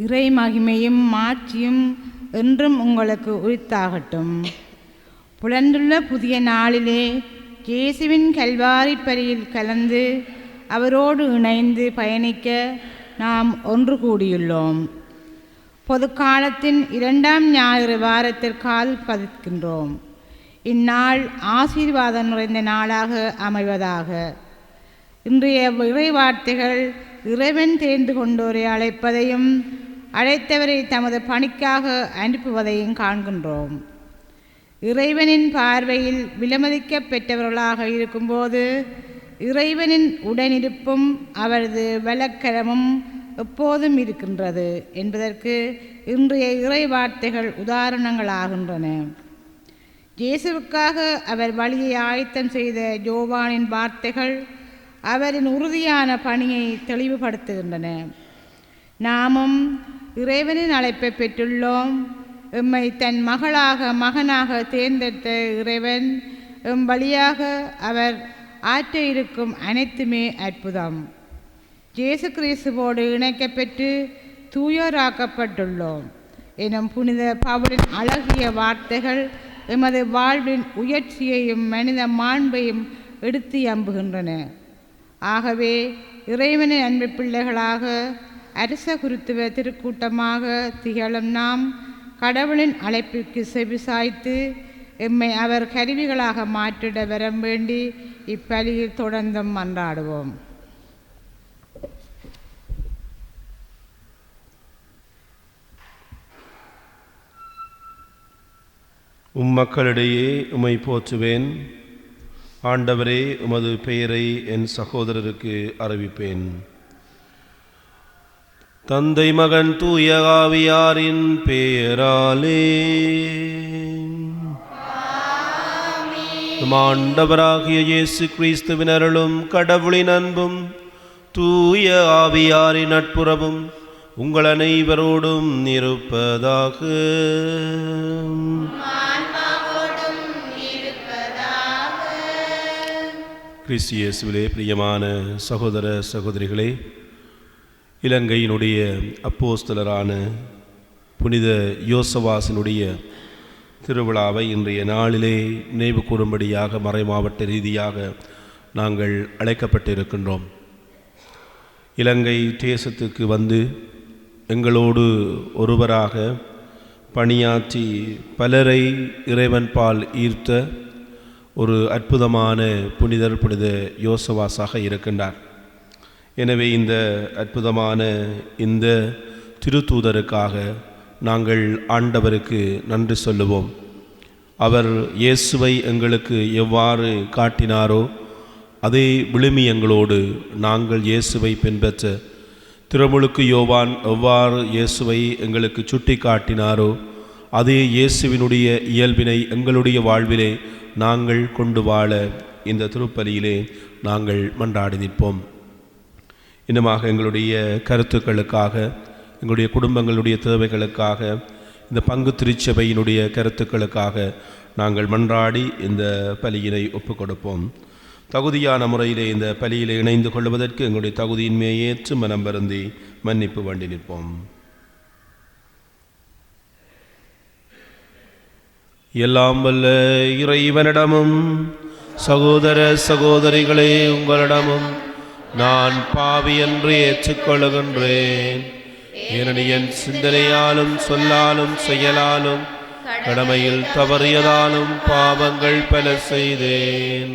இறை மகிமையும் மாட்சியும் என்றும் உங்களுக்கு உரித்தாகட்டும். புலந்துள்ள புதிய நாளிலே இயேசுவின் கல்வாரி பலியில் கலந்து அவரோடு இணைந்து பயணிக்க நாம் ஒன்று கூடியுள்ளோம். பொது காலத்தின் 2ஆம் ஞாயிறு வாரத்தில் கால் பதிக்கின்றோம். இந்நாள் ஆசீர்வாதம் நிறைந்த நாளாக அமைவதாக. இன்றைய இறைவார்த்தைகள் இறைவன் தேர்ந்து கொண்டோரை அழைப்பதையும் அழைத்தவரை தமது பணிக்காக அனுப்புவதையும் காண்கின்றோம். இறைவனின் பார்வையில் விலமதிக்க பெற்றவர்களாக இருக்கும்போது இறைவனின் உடனிருப்பும் அவரது வலக்கரமும் எப்போதும் இருக்கின்றது என்பதற்கு இன்றைய இறை வார்த்தைகள் உதாரணங்களாகின்றன. இயேசுவுக்காக அவர் வழியை ஆயத்தம் செய்த யோவானின் வார்த்தைகள் அவரின் உறுதியான பணியை தெளிவுபடுத்துகின்றன. நாமும் இறைவனின் அழைப்பை பெற்றுள்ளோம். எம்மை தன் மகனாக தேர்ந்தெடுத்த இறைவன் எம் வழியாக அவர் ஆற்ற இருக்கும் அனைத்துமே அற்புதம். இயேசு கிறிஸ்துவோடு இணைக்கப்பெற்று தூயோராக்கப்பட்டுள்ளோம் எனும் புனித பவுலின் அழகிய வார்த்தைகள் எமது வாழ்வின் உயர்ச்சியையும் மனித மாண்பையும் எடுத்து எம்புகின்றன. ஆகவே இறைவனின் அன்பு பிள்ளைகளாக அரச குருத்துவ திருக்கூட்டமாக திகழும் நாம் கடவுளின் அழைப்பிற்கு செவிசாய்த்து எம்மை அவர் கருவிகளாக மாற்றிட வரம் வேண்டி இப்பலியில் தொடர்ந்தும் மன்றாடுவோம். மக்களிடையே உம்மை போற்றுவேன். ஆண்டவரே, உமது பெயரை என் சகோதரருக்கு அறிவிப்பேன். தந்தை மகன் தூய ஆவியாரின் பெயராலே. ஆண்டவராகிய இயேசு கிறிஸ்துவின் அருளும் கடவுளின் அன்பும் தூய ஆவியாரின் நட்புறவும் உங்கள் அனைவரோடும் இருப்பதாக. கிறிஸ்து இயேசுவிலே பிரியமான சகோதர சகோதரிகளே, இலங்கையினுடைய அப்போஸ்தலரான புனித யோசவாசினுடைய திருவிழாவை இன்றைய நாளிலே நினைவு கூறும்படியாக மறைமாவட்ட ரீதியாக நாங்கள் அழைக்கப்பட்டிருக்கின்றோம். இலங்கை தேசத்துக்கு வந்து எங்களோடு ஒருவராக பணியாற்றி பலரை இறைவன் பால் ஈர்த்த ஒரு அற்புதமான புனித யோசவாசாக இருக்கின்றார். எனவே இந்த அற்புதமான இந்த திருத்தூதருக்காக நாங்கள் ஆண்டவருக்கு நன்றி சொல்லுவோம். அவர் இயேசுவை எங்களுக்கு எவ்வாறு காட்டினாரோ அதே விழுமியங்களோடு நாங்கள் இயேசுவை பின்பற்ற திருமுழுக்கு யோவான் எவ்வாறு இயேசுவை எங்களுக்கு சுட்டி காட்டினாரோ அதே இயேசுவினுடைய இயல்பினை எங்களுடைய வாழ்விலே நாங்கள் கொண்டு வாழ இந்த திருப்பலியிலே நாங்கள் மன்றாடி நிற்போம். இன்னுமாக எங்களுடைய கருத்துக்களுக்காக, எங்களுடைய குடும்பங்களுடைய தேவைகளுக்காக, இந்த பங்கு திருச்சபையினுடைய கருத்துக்களுக்காக நாங்கள் மன்றாடி இந்த பலியினை ஒப்புக் கொடுப்போம். தகுதியான முறையிலே இந்த பலியிலே இணைந்து கொள்வதற்கு எங்களுடைய தகுதியின்மையை ஏற்று மனம் வருந்தி மன்னிப்பு வேண்டி நிற்போம். எல்லாம் வல்ல இறைவனிடமும் சகோதர சகோதரிகளே உங்களிடமும் நான் பாவி என்று ஏற்றுக்கொள்கின்றேன். ஏனெனில் என் சிந்தனையாலும் சொல்லாலும் செயலாலும் கடமையில் தவறியதாலும் பாவங்கள் பல செய்தேன்.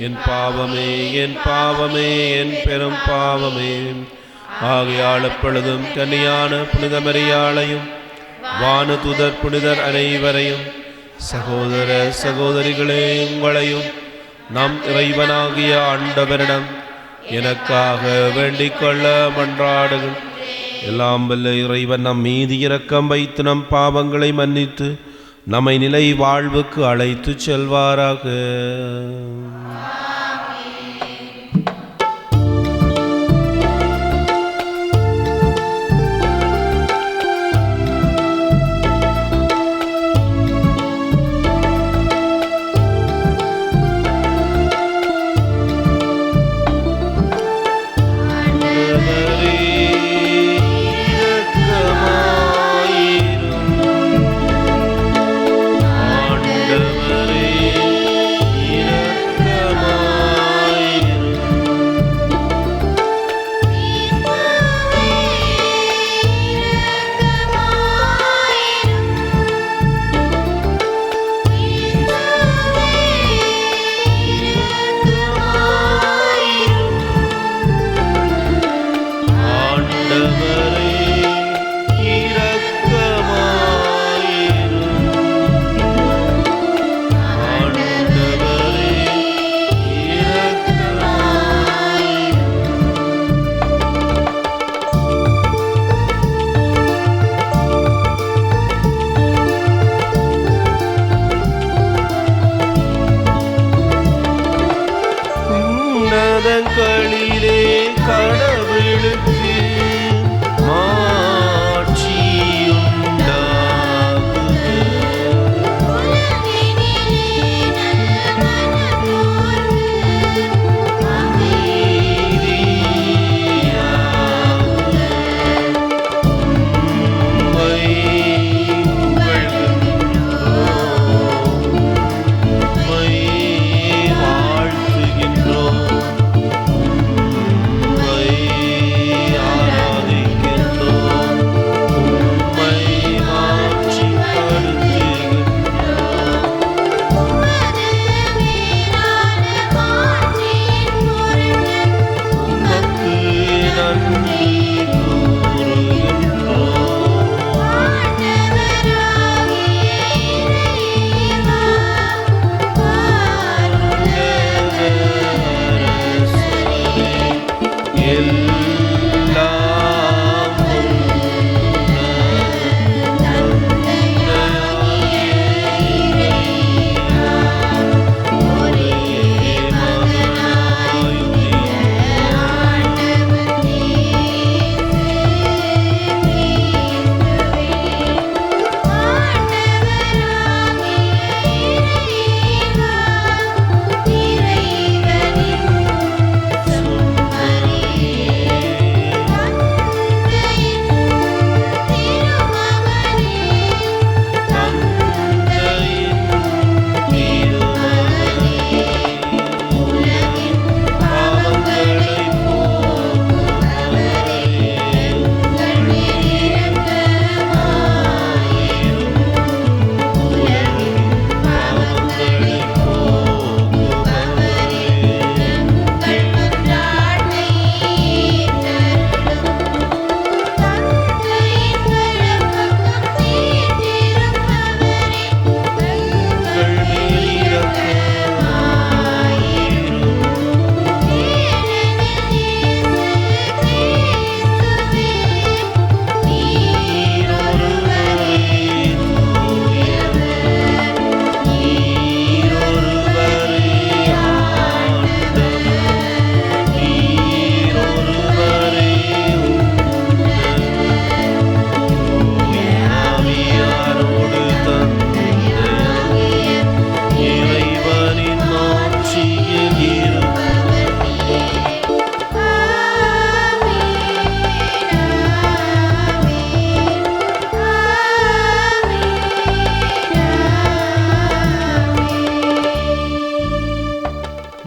என் பாவமே, என் பாவமே, என் பெரும் பாவமே. ஆகையால் எப்பொழுதும் கன்னியான புனித மரியாளையும் வானதூதர் புனிதர் அனைவரையும் சகோதர சகோதரிகளே உங்களையும் நம் இறைவனாகிய ஆண்டவரிடம் எனக்காக வேண்டிக் கொள்ள மன்றாடுகள். எல்லாம் வல்ல இறைவன் நம் மீது இரக்கம் வைத்து நம் பாவங்களை மன்னித்து நம்மை நிலை வாழ்வுக்கு அழைத்து செல்வாராக. உன்னதங்களிலே கடவுளுக்கு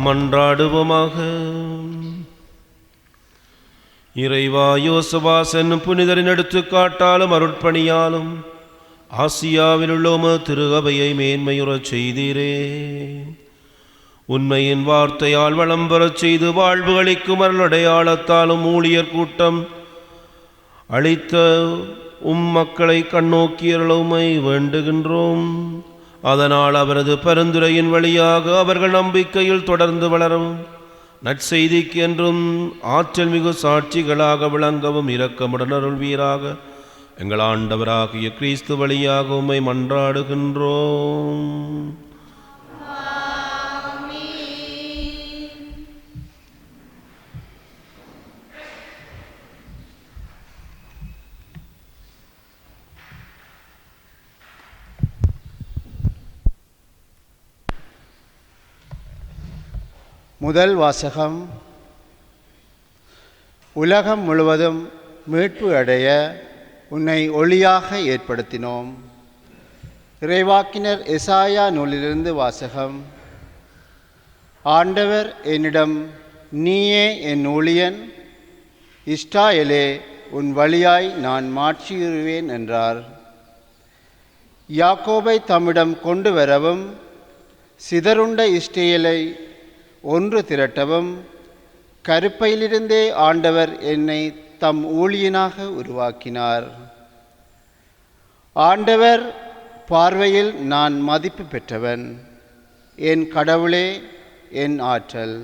மன்றாடுவோமாக. இறைவா, யோசபாஸ் என்னும் புனிதரின் எடுத்துக்காட்டாலும் அருட்பணியாலும் ஆசியாவில் உள்ள திரு அவையை மேன்மையுறச் செய்தீரே. உண்மையின் வார்த்தையால் வளம் பெறச் செய்து வாழ்வு அளிக்கும் அருளடையாளத்தாலும் ஊழியர் கூட்டம் அளித்த மக்களை கண்ணோக்கியருளவுமை வேண்டுகின்றோம். அதனால் அவரது பரிந்துரையின் வழியாக அவர்கள் நம்பிக்கையில் தொடர்ந்து வளரவும் நற்செய்திக்கு என்றும் ஆற்றல் மிகு சாட்சிகளாக விளங்கவும் இரக்கமுடன் அருள்வீராக. எங்கள் ஆண்டவராகிய கிறிஸ்து வழியாக உம்மை மன்றாடுகின்றோம். முதல் வாசகம். உலகம் முழுவதும் மீட்பு அடைய உன்னை ஒளியாக ஏற்படுத்தினோம். இறைவாக்கினர் எசாயா நூலிலிருந்து வாசகம். ஆண்டவர் என்னிடம், நீயே என் ஊழியன், இஸ்ராயேலே உன் வழியாய் நான் மாற்றியுறுவேன் என்றார். யாக்கோபை தம்மிடம் கொண்டு வரவும் சிதறுண்ட இஸ்ரேலை ஒன்று திரட்டவும் கருப்பையிலிருந்தே ஆண்டவர் என்னை தம் ஊழியனாக உருவாக்கினார். ஆண்டவர் பார்வையில் நான் மதிப்பு பெற்றவன். என் கடவுளே, என் ஆற்றல்.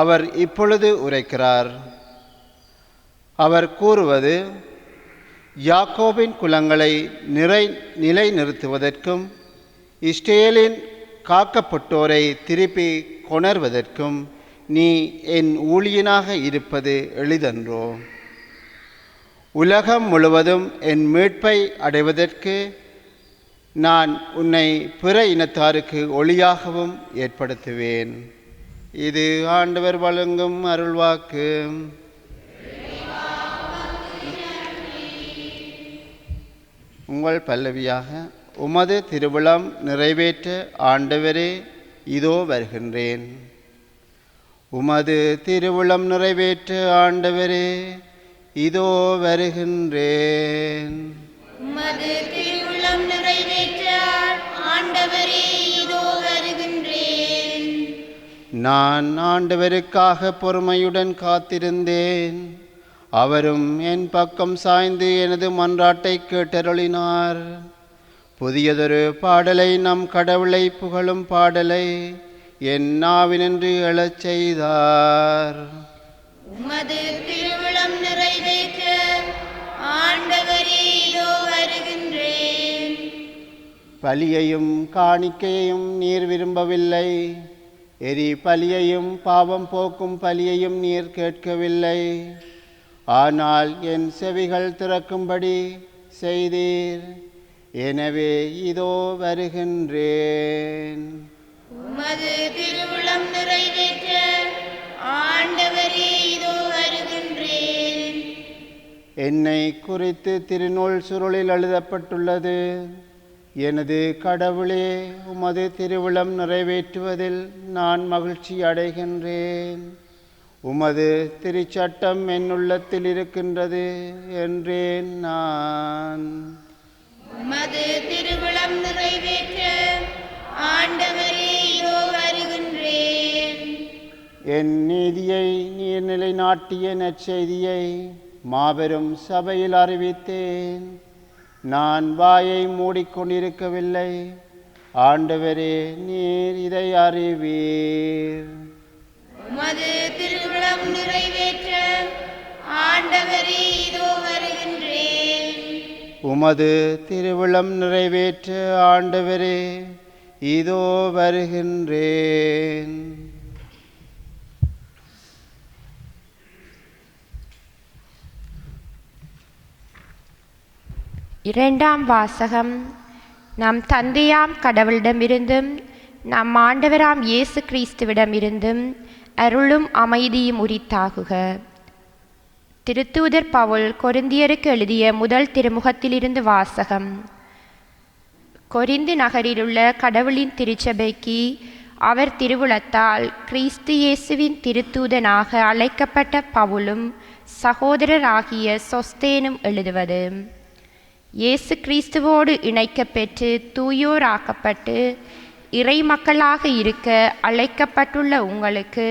அவர் இப்பொழுது உரைக்கிறார். அவர் கூறுவது, யாக்கோபின் குலங்களை நிலைநிறுத்துவதற்கும் இஸ்ரேலின் காக்கப்பட்டோரை திருப்பி கொணர்வதற்கும் நீ என் ஊழியனாக இருப்பது எளிதன்றோ? உலகம் முழுவதும் என் மீட்பை அடைவதற்கு நான் உன்னை பிற இனத்தாருக்கு ஒளியாகவும் ஏற்படுத்துவேன். இது ஆண்டவர் வழங்கும் அருள்வாக்கு. உங்கள் பல்லவியாக, உமது திருவிழம் நிறைவேற்ற ஆண்டவரே இதோ வருகின்றேன். உமது திருவிழம் நிறைவேற்ற ஆண்டவரே இதோ வருகின்றேன். உமது திருவுளம் நிறைவேற்ற ஆண்டவரே இதோ வருகின்றேன். நான் ஆண்டவருக்காக பொறுமையுடன் காத்திருந்தேன். அவரும் என் பக்கம் சாய்ந்து எனது மன்றாட்டை கேட்டருளினார். புதியதொரு பாடலை நம் கடவுளை புகழும் பாடலை என் நாவினின்று எழச் செய்தார். உமது திருவுளம் நிறைவேற்ற ஆண்டவரே இதோ வருகின்றேன். பலியையும் காணிக்கையையும் நீர் விரும்பவில்லை. எரி பலியையும் பாவம் போக்கும் பலியையும் நீர் கேட்கவில்லை. ஆனால் என் செவிகள் திறக்கும்படி செய்தீர். எனவே இதோ வருகின்றேன். உமது திருவுளம் நிறைவேற்ற ஆண்டவரே இதோ வருகின்றேன். என்னை குறித்து திருநூல் சுருளில் எழுதப்பட்டுள்ளது. எனது கடவுளே, உமது திருவிழம் நிறைவேற்றுவதில் நான் மகிழ்ச்சி அடைகின்றேன். உமது திருச்சட்டம் என் உள்ளத்தில் இருக்கின்றது என்றேன் நான். உமது திருவுளம் நிறைவேற்ற ஆண்டவரே இதோ வருகின்றேன். என் நீதியை நீர் நிலைநாட்டிய நற்செய்தியை மாபெரும் சபையில் அறிவித்தேன். நான் வாயை மூடிக்கொண்டிருக்கவில்லை. ஆண்டவரே, நீர் இதை அறிவீர். உமது திருவுளம் நிறைவேற்ற ஆண்டவரே இதோ வருகின்றேன். உமது திருவிழம் நிறைவேற்ற ஆண்டவரே இதோ வருகின்றேன். இரண்டாம் வாசகம். நம் தந்தையாம் கடவுளிடமிருந்தும் நம் ஆண்டவராம் இயேசு கிறிஸ்துவிடமிருந்தும் அருளும் அமைதியும் உரித்தாகுக. திருத்தூதர் பவுல் கொரிந்தியருக்கு எழுதிய முதல் திருமுகத்திலிருந்து வாசகம். கொரிந்து நகரிலுள்ள கடவுளின் திருச்சபைக்கு அவர் திருவுளத்தால் கிறிஸ்து இயேசுவின் திருத்தூதனாக அழைக்கப்பட்ட பவுலும் சகோதரராகிய சொஸ்தேனும் எழுதுவது. இயேசு கிறிஸ்துவோடு இணைக்கப்பெற்று தூயோராக்கப்பட்டு இறை மக்களாக இருக்க அழைக்கப்பட்டுள்ள உங்களுக்கு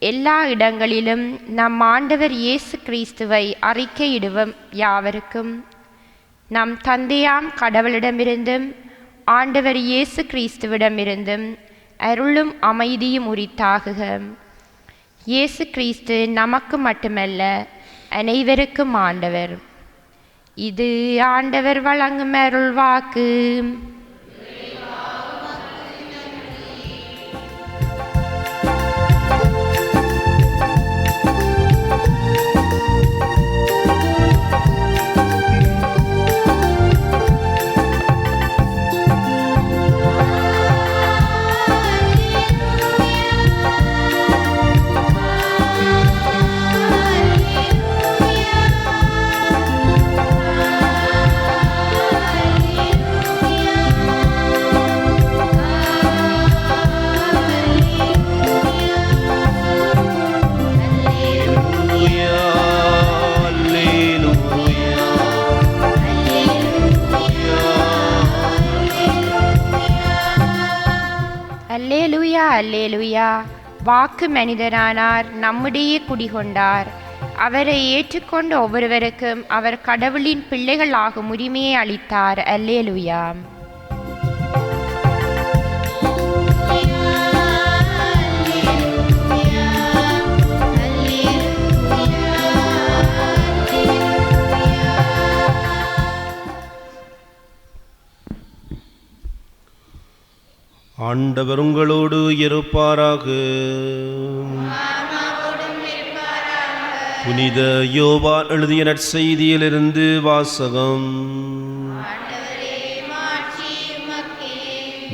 எல்லா இடங்களிலும் நம் ஆண்டவர் இயேசு கிறிஸ்துவை அறிக்கையிடுவோம் யாவருக்கும் நம் தந்தையாம் கடவுளிடமிருந்தும் ஆண்டவர் இயேசு கிறிஸ்துவிடமிருந்தும் அருளும் அமைதியும் உரித்தாகுக. இயேசு கிறிஸ்து நமக்கு மட்டுமல்ல அனைவருக்கும் ஆண்டவர். இது ஆண்டவர் வழங்கும் அருள் வாக்கு. அல்லேலூயா அல்லேலூயா. வாக்கு மனிதரானார், நம்முடைய குடிகொண்டார். அவரை ஏற்றுக்கொண்ட ஒவ்வொருவருக்கும் அவர் கடவுளின் பிள்ளைகளாகும் உரிமையை அளித்தார். அல்லேலூயா. ஆண்டவர் உங்களோடு இருப்பாராக. புனித யோவான் எழுதிய நற்செய்தியிலிருந்து வாசகம்.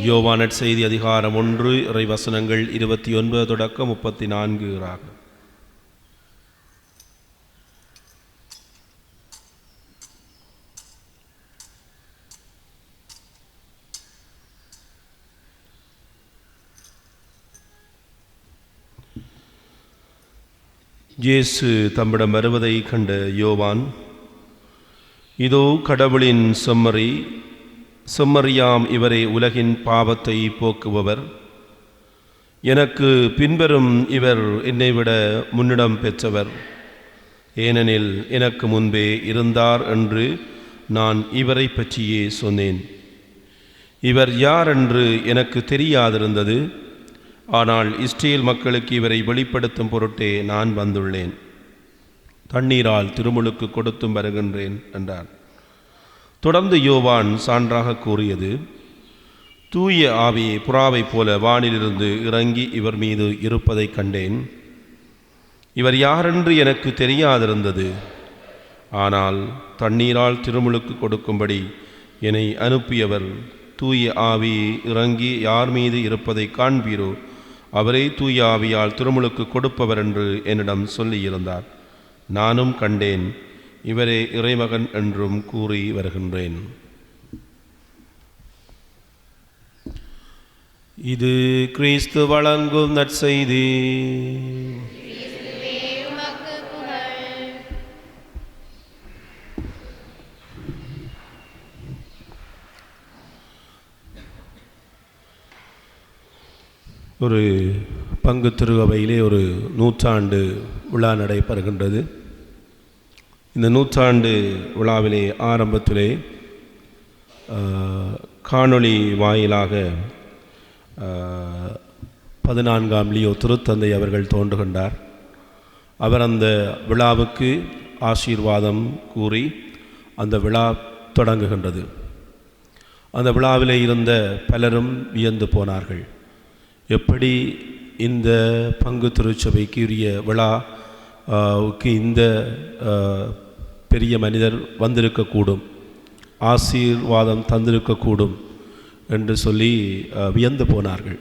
யோவான் நற்செய்தி அதிகாரம் 1 இறைவசனங்கள் 29 தொடக்கம் 34 ஆகும். இயேசு தம்மிடம் வருவதை கண்ட யோவான், இதோ கடவுளின் செம்மறியாம் இவரே உலகின் பாவத்தை போக்குபவர். எனக்கு பின்வரும் இவர் என்னை விட முன்னிடம் பெற்றவர், ஏனெனில் எனக்கு முன்பே இருந்தார் என்று நான் இவரை பற்றியே சொன்னேன். இவர் யார் என்று எனக்கு தெரியாதிருந்தது, ஆனால் இஸ்ரேல் மக்களுக்கு இவரை வெளிப்படுத்தும் பொருட்டே நான் வந்துள்ளேன். தண்ணீரால் திருமுழுக்கு கொடுத்தும் வருகின்றேன் என்றார். தொடர்ந்து யோவான் சான்றாக கூறியது, தூய ஆவியை புறாவைப் போல வானிலிருந்து இறங்கி இவர் மீது இருப்பதை கண்டேன். இவர் யாரென்று எனக்கு தெரியாதிருந்தது, ஆனால் தண்ணீரால் திருமுழுக்கு கொடுக்கும்படி என்னை அனுப்பியவர் தூய ஆவி இறங்கி யார் மீது இருப்பதை காண்பீரோ அவரே தூய ஆவியால் திருமுழுக்கு கொடுப்பவர் என்று என்னிடம் சொல்லியிருந்தார். நானும் கண்டேன், இவரே இறைமகன் என்றும் கூறி வருகின்றேன். இது கிறிஸ்து வழங்கும் நற்செய்தி. ஒரு பங்கு திருவையிலே ஒரு நூற்றாண்டு விழா நடைபெறுகின்றது. இந்த நூற்றாண்டு விழாவிலே ஆரம்பத்திலே காணொளி வாயிலாக 14ஆம் லியோ திருத்தந்தை அவர்கள் தோன்றுகின்றார். அவர் அந்த விழாவுக்கு ஆசீர்வாதம் கூறி அந்த விழா தொடங்குகின்றது. அந்த விழாவிலே இருந்த பலரும் வியந்து போனார்கள். எப்படி இந்த பங்கு திருச்சபைக்கு உரிய விழாவுக்கு இந்த பெரிய மனிதர் வந்திருக்கக்கூடும், ஆசீர்வாதம் தந்திருக்கக்கூடும் என்று சொல்லி வியந்து போனார்கள்.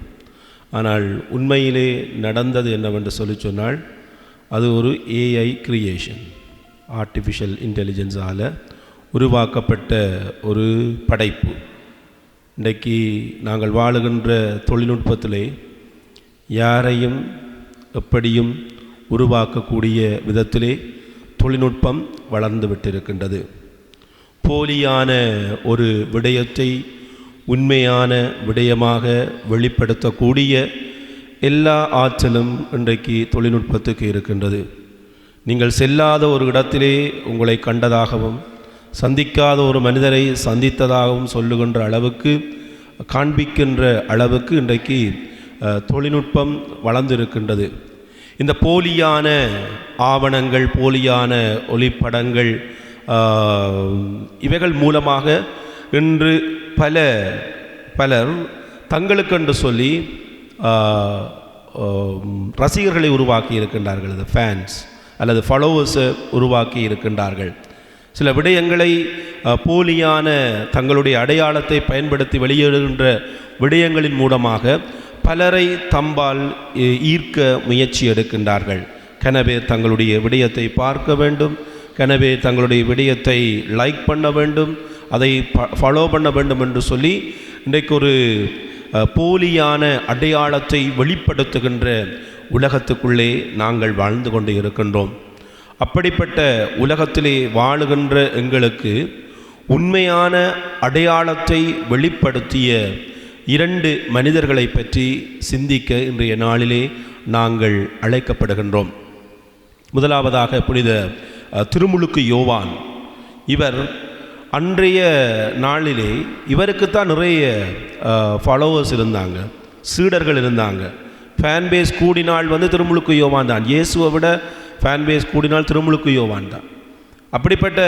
ஆனால் உண்மையிலே நடந்தது என்னவென்று சொன்னால், அது ஒரு ஏஐ கிரியேஷன், ஆர்டிஃபிஷியல் இன்டெலிஜென்ஸால் உருவாக்கப்பட்ட ஒரு படைப்பு. இன்றைக்கு நாங்கள் வாழுகின்ற தொழில்நுட்பத்திலே யாரையும் எப்படியும் உருவாக்கக்கூடிய விதத்திலே தொழில்நுட்பம் வளர்ந்து விட்டிருக்கின்றது. போலியான ஒரு விடயத்தை உண்மையான விடயமாக வெளிப்படுத்தக்கூடிய எல்லா ஆற்றலும் இன்றைக்கு தொழில்நுட்பத்துக்கு இருக்கின்றது. நீங்கள் செல்லாத ஒரு இடத்திலே உங்களை கண்டதாகவும் சந்திக்காத ஒரு மனிதரை சந்தித்ததாகவும் சொல்லுகின்ற அளவுக்கு, காண்பிக்கின்ற அளவுக்கு இன்றைக்கு தொழில்நுட்பம் வளர்ந்திருக்கின்றது. இந்த போலியான ஆவணங்கள், போலியான ஒளிப்படங்கள், இவைகள் மூலமாக இன்று பலர் தங்களுக்கென்று சொல்லி ரசிகர்களை உருவாக்கி இருக்கின்றார்கள். அது ஃபேன்ஸ் அல்லது ஃபாலோவர்ஸை உருவாக்கி இருக்கின்றார்கள். சில விடயங்களை போலியான தங்களுடைய அடையாளத்தை பயன்படுத்தி வெளியிடுகின்ற விடயங்களின் மூலமாக பலரை தம்பால் ஈர்க்க முயற்சி எடுக்கின்றார்கள். எனவே தங்களுடைய விடயத்தை பார்க்க வேண்டும், எனவே தங்களுடைய விடயத்தை லைக் பண்ண வேண்டும், அதை ஃபாலோ பண்ண வேண்டும் என்று சொல்லி இன்றைக்கு ஒரு போலியான அடையாளத்தை வெளிப்படுத்துகின்ற உலகத்துக்குள்ளே நாங்கள் வாழ்ந்து கொண்டு இருக்கின்றோம். அப்படிப்பட்ட உலகத்திலே வாழுகின்ற எங்களுக்கு உண்மையான அடையாளத்தை வெளிப்படுத்திய 2 மனிதர்களை பற்றி சிந்திக்க இன்றைய நாளிலே நாங்கள் அழைக்கப்படுகின்றோம். முதலாவதாக புனித திருமுழுக்கு யோவான். இவர் அன்றைய நாளிலே இவருக்குத்தான் நிறைய ஃபாலோவர்ஸ் இருந்தாங்க, சீடர்கள் இருந்தாங்க. ஃபேன்பேஸ் கூடினால் திருமுழுக்கு யோவான் தான். இயேசுவை விட ஃபேன்பேஸ் கூடினால் திருமுழுக்கு யோவான் தான். அப்படிப்பட்ட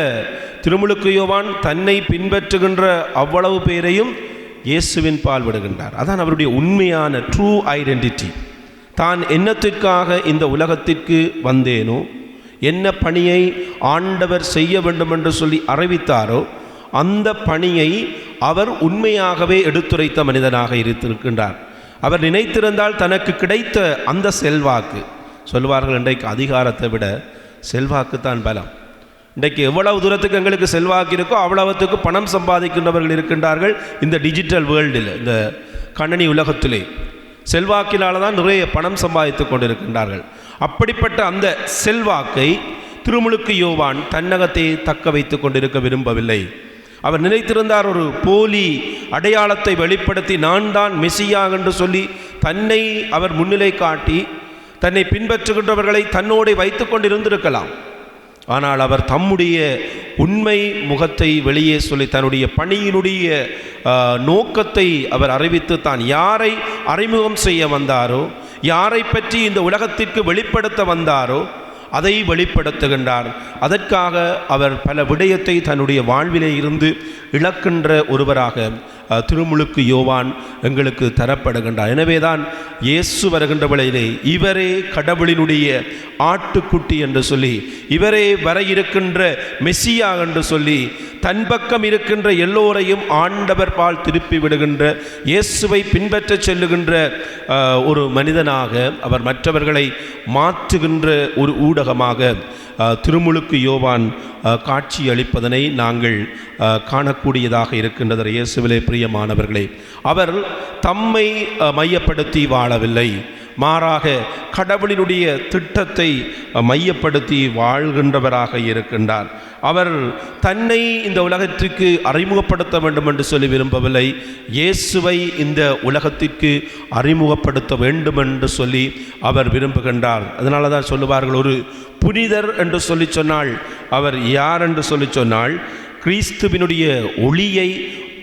திருமுழுக்கு யோவான் தன்னை பின்பற்றுகின்ற அவ்வளவு பேரையும் இயேசுவின் பால் விடுகின்றார். அதான் அவருடைய உண்மையான ட்ரூ ஐடென்டிட்டி. தான் என்னத்திற்காக இந்த உலகத்திற்கு வந்தேனோ, என்ன பணியை ஆண்டவர் செய்ய வேண்டும் என்று சொல்லி அறிவித்தாரோ அந்த பணியை அவர் உண்மையாகவே எடுத்துரைத்த மனிதனாக இருக்கின்றார். அவர் நினைத்திருந்தால் தனக்கு கிடைத்த அந்த செல்வாக்கு, சொல்வார்கள் இன்றைக்கு அதிகாரத்தை விட செல்வாக்கு தான் பலம். இன்றைக்கு எவ்வளவு தூரத்துக்கு எங்களுக்கு செல்வாக்கு இருக்கோ அவ்வளவுத்துக்கு பணம் சம்பாதிக்கின்றவர்கள் இருக்கின்றார்கள். இந்த டிஜிட்டல் வேர்ல்டில், இந்த கணனி உலகத்திலே செல்வாக்கினால் தான் நிறைய பணம் சம்பாதித்து கொண்டிருக்கின்றார்கள். அப்படிப்பட்ட அந்த செல்வாக்கை திருமுழுக்கு யோவான் தன்னகத்தை தக்க வைத்து கொண்டிருக்க விரும்பவில்லை. அவர் நினைத்திருந்தார், ஒரு போலி அடையாளத்தை வெளிப்படுத்தி நான் தான் மெசியா என்று சொல்லி தன்னை அவர் முன்னிலை காட்டி தன்னை பின்பற்றுகின்றவர்களை தன்னோடு வைத்து கொண்டிருந்திருக்கலாம். ஆனால் அவர் தம்முடைய உண்மை முகத்தை வெளியே சொல்லி தன்னுடைய பணியினுடைய நோக்கத்தை அவர் அறிவித்து தான் யாரை அறிமுகம் செய்ய வந்தாரோ, யாரை பற்றி இந்த உலகத்திற்கு வெளிப்படுத்த வந்தாரோ அதை வெளிப்படுத்துகின்றார். அதற்காக அவர் பல விடயத்தை தன்னுடைய வாழ்விலே இருந்து இழக்கின்ற ஒருவராக திருமுழுக்கு யோவான் எங்களுக்கு தரப்படுகின்றார். எனவேதான் இயேசு வருகின்ற வேளையிலே இவரே கடவுளினுடைய ஆட்டுக்குட்டி என்று சொல்லி, இவரே வர இருக்கின்ற மெசியா என்று சொல்லி, தன் பக்கம் இருக்கின்ற எல்லோரையும் ஆண்டவர் பால் திருப்பி விடுகின்ற, இயேசுவை பின்பற்றச் செல்லுகின்ற ஒரு மனிதனாக அவர் மற்றவர்களை மாற்றுகின்ற ஒரு ஊடகமாக திருமுழுக்கு யோவான் காட்சி அளிப்பதனை நாங்கள் காணக்கூடியதாக இருக்கின்றது. இயேசுவிலே பிரியமானவர்களே, அவர் தம்மை மையப்படுத்தி வாழவில்லை, மாறாக கடவுளினுடைய திட்டத்தை மையப்படுத்தி வாழ்கின்றவராக இருக்கின்றார். அவர் தன்னை இந்த உலகத்திற்கு அறிமுகப்படுத்த வேண்டும் என்று சொல்லி விரும்பவில்லை, இயேசுவை இந்த உலகத்திற்கு அறிமுகப்படுத்த வேண்டும் என்று சொல்லி அவர் விரும்புகின்றார். அதனால தான் சொல்லுவார்கள், ஒரு புனிதர் என்று சொல்லி சொன்னால் அவர் யார் என்று சொல்லி சொன்னால், கிறிஸ்துவினுடைய ஒளியை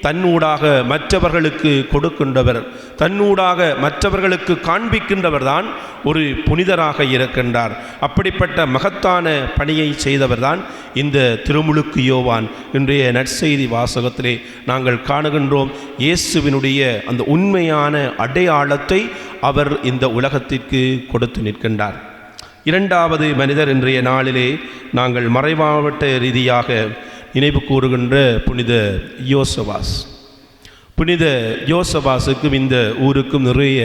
தன்னூடாக மற்றவர்களுக்கு கொடுக்கின்றவர், தன்னூடாக மற்றவர்களுக்கு காண்பிக்கின்றவர் தான் ஒரு புனிதராக இருக்கின்றார். அப்படிப்பட்ட மகத்தான பணியை செய்தவர் தான் இந்த திருமுழுக்கு யோவான். இன்றைய நற்செய்தி வாசகத்திலே நாங்கள் காணுகின்றோம், இயேசுவினுடைய அந்த உண்மையான அடையாளத்தை அவர் இந்த உலகத்திற்கு கொடுத்து நிற்கின்றார். இரண்டாவது மனிதர் இன்றைய நாளிலே நாங்கள் மறைமாவட்ட ரீதியாக நினைவு கூறுகின்ற புனித யோசபாஸ். புனித யோசபாஸுக்கும் இந்த ஊருக்கும் நிறைய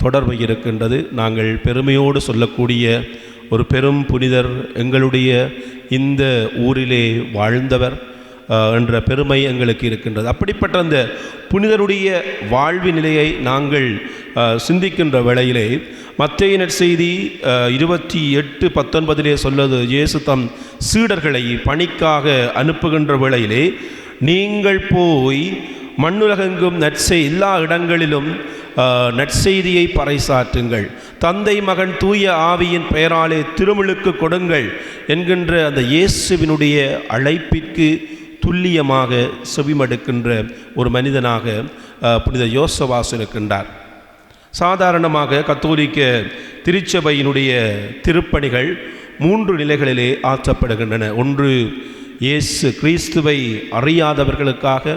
தொடர்பு இருக்கின்றது. நாங்கள் பெருமையோடு சொல்லக்கூடிய ஒரு பெரும் புனிதர், எங்களுடைய இந்த ஊரிலே வாழ்ந்தவர் என்ற பெருமை எங்களுக்கு இருக்கின்றது. அப்படிப்பட்ட அந்த புனிதருடைய வாழ்வு நிலையை நாங்கள் சிந்திக்கின்ற வேளையிலே மத்தேயு நற்செய்தி 28:19 சொல்வது, இயேசு தம் சீடர்களை பணிக்காக அனுப்புகின்ற வேளையிலே, நீங்கள் போய் மண்ணுலகெங்கும் எல்லா இடங்களிலும் நற்செய்தியை பறைசாற்றுங்கள், தந்தை மகன் தூய ஆவியின் பெயராலே திருமுழுக்கு கொடுங்கள் என்கின்ற அந்த இயேசுவினுடைய அழைப்பிற்கு துல்லியமாக செவிமடுக்கின்ற ஒரு மனிதனாக புனித யோசபாஸ் இருக்கின்றார். சாதாரணமாக கத்தோலிக்க திருச்சபையினுடைய திருப்பணிகள் 3 நிலைகளிலே ஆற்றப்படுகின்றன. ஒன்று, இயேசு கிறிஸ்துவை அறியாதவர்களுக்காக,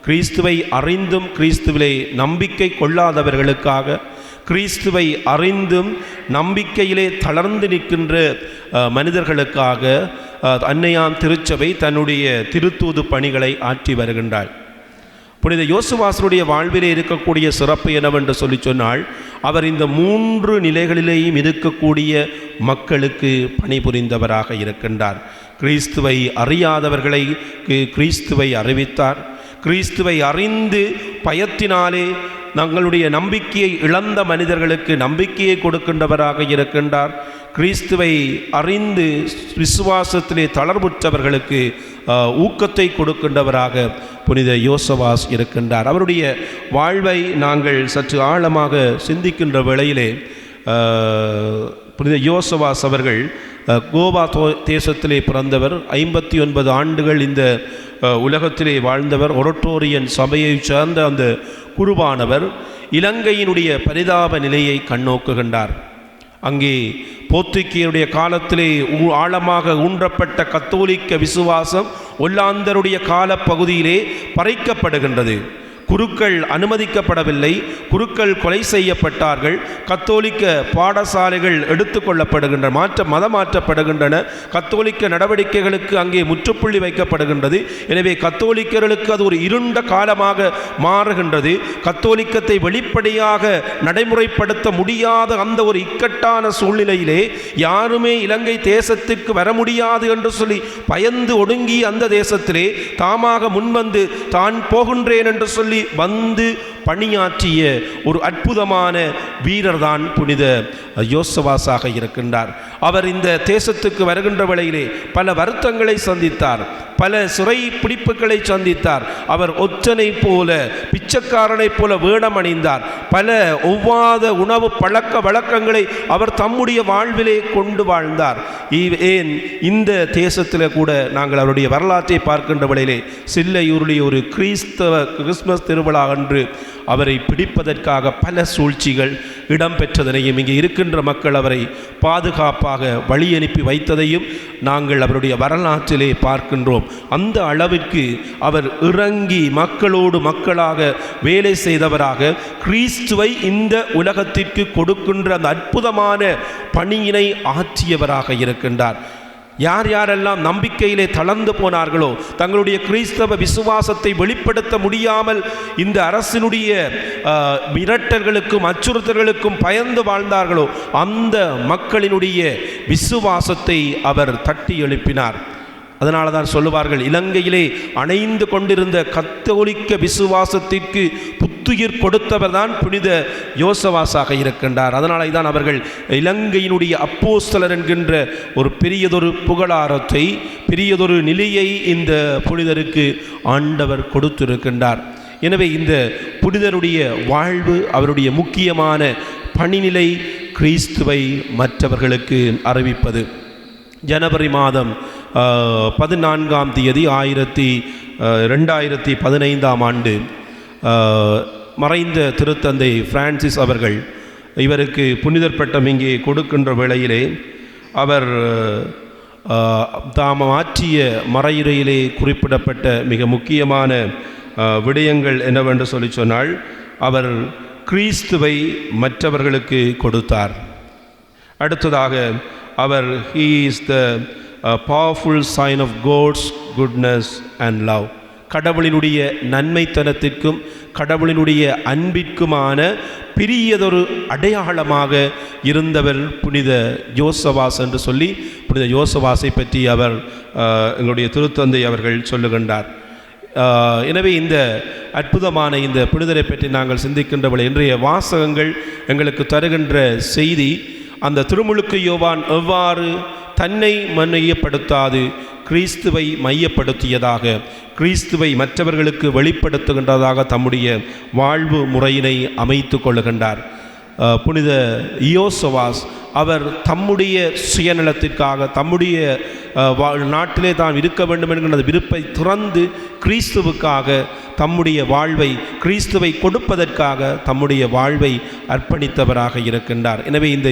கிறிஸ்துவை அறிந்தும் கிறிஸ்துவிலே நம்பிக்கை கொள்ளாதவர்களுக்காக, கிறிஸ்துவை அறிந்தும் நம்பிக்கையிலே தளர்ந்து நிற்கின்ற மனிதர்களுக்காக அன்னையாம் திருச்சபை தன்னுடைய திருத்தூது பணிகளை ஆற்றி வருகின்றாள். புனித யோசுவாசனுடைய வாழ்விலே இருக்கக்கூடிய சிறப்பு என்னவென்று சொல்லி சொன்னால், அவர் இந்த 3 நிலைகளிலேயும் இருக்கக்கூடிய மக்களுக்கு பணிபுரிந்தவராக இருக்கின்றார். கிறிஸ்துவை அறியாதவர்களை கிறிஸ்துவை அறிவித்தார். கிறிஸ்துவை அறிந்து பயத்தினாலே தங்களுடைய நம்பிக்கையை இழந்த மனிதர்களுக்கு நம்பிக்கையை கொடுக்கின்றவராக இருக்கின்றார். கிறிஸ்துவை அறிந்து விசுவாசத்திலே தளர்வுற்றவர்களுக்கு ஊக்கத்தை கொடுக்கின்றவராக புனித யோசபாஸ் இருக்கின்றார். அவருடைய வாழ்வை நாங்கள் சற்று ஆழமாக சிந்திக்கின்ற வேளையிலே புனித யோசபாஸ் அவர்கள் கோவா தேசத்திலே பிறந்தவர். 59 ஆண்டுகள் இந்த உலகத்திலே வாழ்ந்தவர். ஒரட்டோரியன் சபையை சார்ந்த அந்த குருவானவர் இலங்கையினுடைய பரிதாப நிலையை கண்ணோக்குகின்றார். அங்கே போர்த்துகீயருடைய காலத்திலே ஆழமாக ஊன்றப்பட்ட கத்தோலிக்க விசுவாசம் ஒல்லாந்தருடைய காலப்பகுதியிலே பறிக்கப்படுகின்றது. குருக்கள் அனுமதிக்கப்படவில்லை, குருக்கள் கொலை செய்யப்பட்டார்கள், கத்தோலிக்க பாடசாலைகள் எடுத்துக்கொள்ளப்படுகின்றன, மதமாற்றப்படுகின்றன, கத்தோலிக்க நடவடிக்கைகளுக்கு அங்கே முற்றுப்புள்ளி வைக்கப்படுகின்றது. எனவே கத்தோலிக்கர்களுக்கு அது ஒரு இருண்ட காலமாக மாறுகின்றது. கத்தோலிக்கத்தை வெளிப்படையாக நடைமுறைப்படுத்த முடியாத அந்த ஒரு இக்கட்டான சூழ்நிலையிலே யாருமே இலங்கை தேசத்திற்கு வர முடியாது என்று சொல்லி பயந்து ஒடுங்கி அந்த தேசத்திலே தாமாக முன்வந்து தான் போகின்றேன் என்று சொல்லி வந்து பணியாற்றிய ஒரு அற்புதமான வீரர்தான் புனித யோசவாசாக இருக்கின்றார். அவர் இந்த தேசத்துக்கு வருகின்ற வேளையிலே பல வருத்தங்களை சந்தித்தார், பல சிறை பிடிப்புகளை சந்தித்தார். அவர் ஒற்றனை போல, பிச்சைக்காரனை போல வேடம் அணிந்தார். பல ஒவ்வாத உணவு பழக்க வழக்கங்களை அவர் தம்முடைய வாழ்விலே கொண்டு வாழ்ந்தார். ஏன் இந்த தேசத்தில் கூட நாங்கள் அவருடைய வரலாற்றை பார்க்கின்ற வேளையிலே சில்லையூருடைய ஒரு கிறிஸ்மஸ் திருவிழா அன்று அவரை பிடிப்பதற்காக பல சூழ்ச்சிகள் இடம்பெற்றதனையும் இங்கே இருக்கின்ற மக்கள் அவரை பாதுகாப்பாக வழி அனுப்பி வைத்ததையும் நாங்கள் அவருடைய வரலாற்றிலே பார்க்கின்றோம். அந்த அளவிற்கு அவர் இறங்கி மக்களோடு மக்களாக வேலை செய்தவராக கிறிஸ்துவை இந்த உலகத்திற்கு கொடுக்கின்ற அந்த அற்புதமான பணியினை ஆற்றியவராக இருக்கின்றார். யார் யாரெல்லாம் நம்பிக்கையிலே தளர்ந்து போனார்களோ, தங்களுடைய கிறிஸ்தவ விசுவாசத்தை வெளிப்படுத்த முடியாமல் இந்த அரசினுடைய மிரட்டல்களுக்கும் அச்சுறுத்தல்களுக்கும் பயந்து வாழ்ந்தார்களோ, அந்த மக்களினுடைய விசுவாசத்தை அவர் தட்டி எழுப்பினார். அதனால தான் சொல்லுவார்கள், இலங்கையிலே அணைந்து கொண்டிருந்த கத்தோலிக்க விசுவாசத்திற்கு புத்துயிர் கொடுத்தவர் தான் புனித யோசவாசாக இருக்கின்றார். அதனால தான் அவர்கள் இலங்கையினுடைய அப்போஸ்தலர் என்கின்ற ஒரு பெரியதொரு புகழாரத்தை, பெரியதொரு நிலையை இந்த புனிதருக்கு ஆண்டவர் கொடுத்திருக்கின்றார். எனவே இந்த புனிதருடைய வாழ்வு, அவருடைய முக்கியமான பணிநிலை கிறிஸ்துவை மற்றவர்களுக்கு அறிவிப்பது. ஜனவரி மாதம் 14ஆம் தேதி 2015ஆம் ஆண்டு மறைந்த திருத்தந்தை பிரான்சிஸ் அவர்கள் இவருக்கு புனிதர் பட்டம் இங்கே கொடுக்கின்ற வேளையிலே அவர் தாம் ஆற்றிய மறையுரையிலே குறிப்பிடப்பட்ட மிக முக்கியமான விடயங்கள் என்னவென்று சொல்லி சொன்னால், அவர் கிறிஸ்துவை மற்றவர்களுக்கு கொடுத்தார். அடுத்ததாக அவர் he is the powerful sign of God's goodness and love. கடவுளினுடைய நன்மைத்தனத்திற்கும் கடவுளினுடைய அன்பிற்குமான பெரியதொரு அடையாளமாக இருந்தவர் புனித யோசவாஸ் என்று சொல்லி புனித யோசவாஸை பற்றி அவர் எங்களுடைய திருத்தந்தை அவர்கள் சொல்லுகின்றார். எனவே இந்த அற்புதமான இந்த புனிதரை பற்றி நாங்கள் சிந்திக்கின்றவர்கள் இன்றைய வாசகங்கள் எங்களுக்கு தருகின்ற செய்தி, அந்த திருமுழுக்கு யோவான் எவ்வாறு தன்னை மையப்படுத்தாது கிறிஸ்துவை மையப்படுத்தியதாக, கிறிஸ்துவை மற்றவர்களுக்கு வெளிப்படுத்துகின்றதாக தம்முடைய வாழ்வு முறையினை அமைத்து கொள்ளுகின்றார். புனித யோசவாஸ் அவர் தம்முடைய சுயநலத்திற்காக, தம்முடைய நாட்டிலே தான் இருக்க வேண்டும் என்கிற விருப்பை துறந்து கிறிஸ்துவுக்காக தம்முடைய வாழ்வை, கிறிஸ்துவை கொடுப்பதற்காக தம்முடைய வாழ்வை அர்ப்பணித்தவராக இருக்கின்றார். எனவே இந்த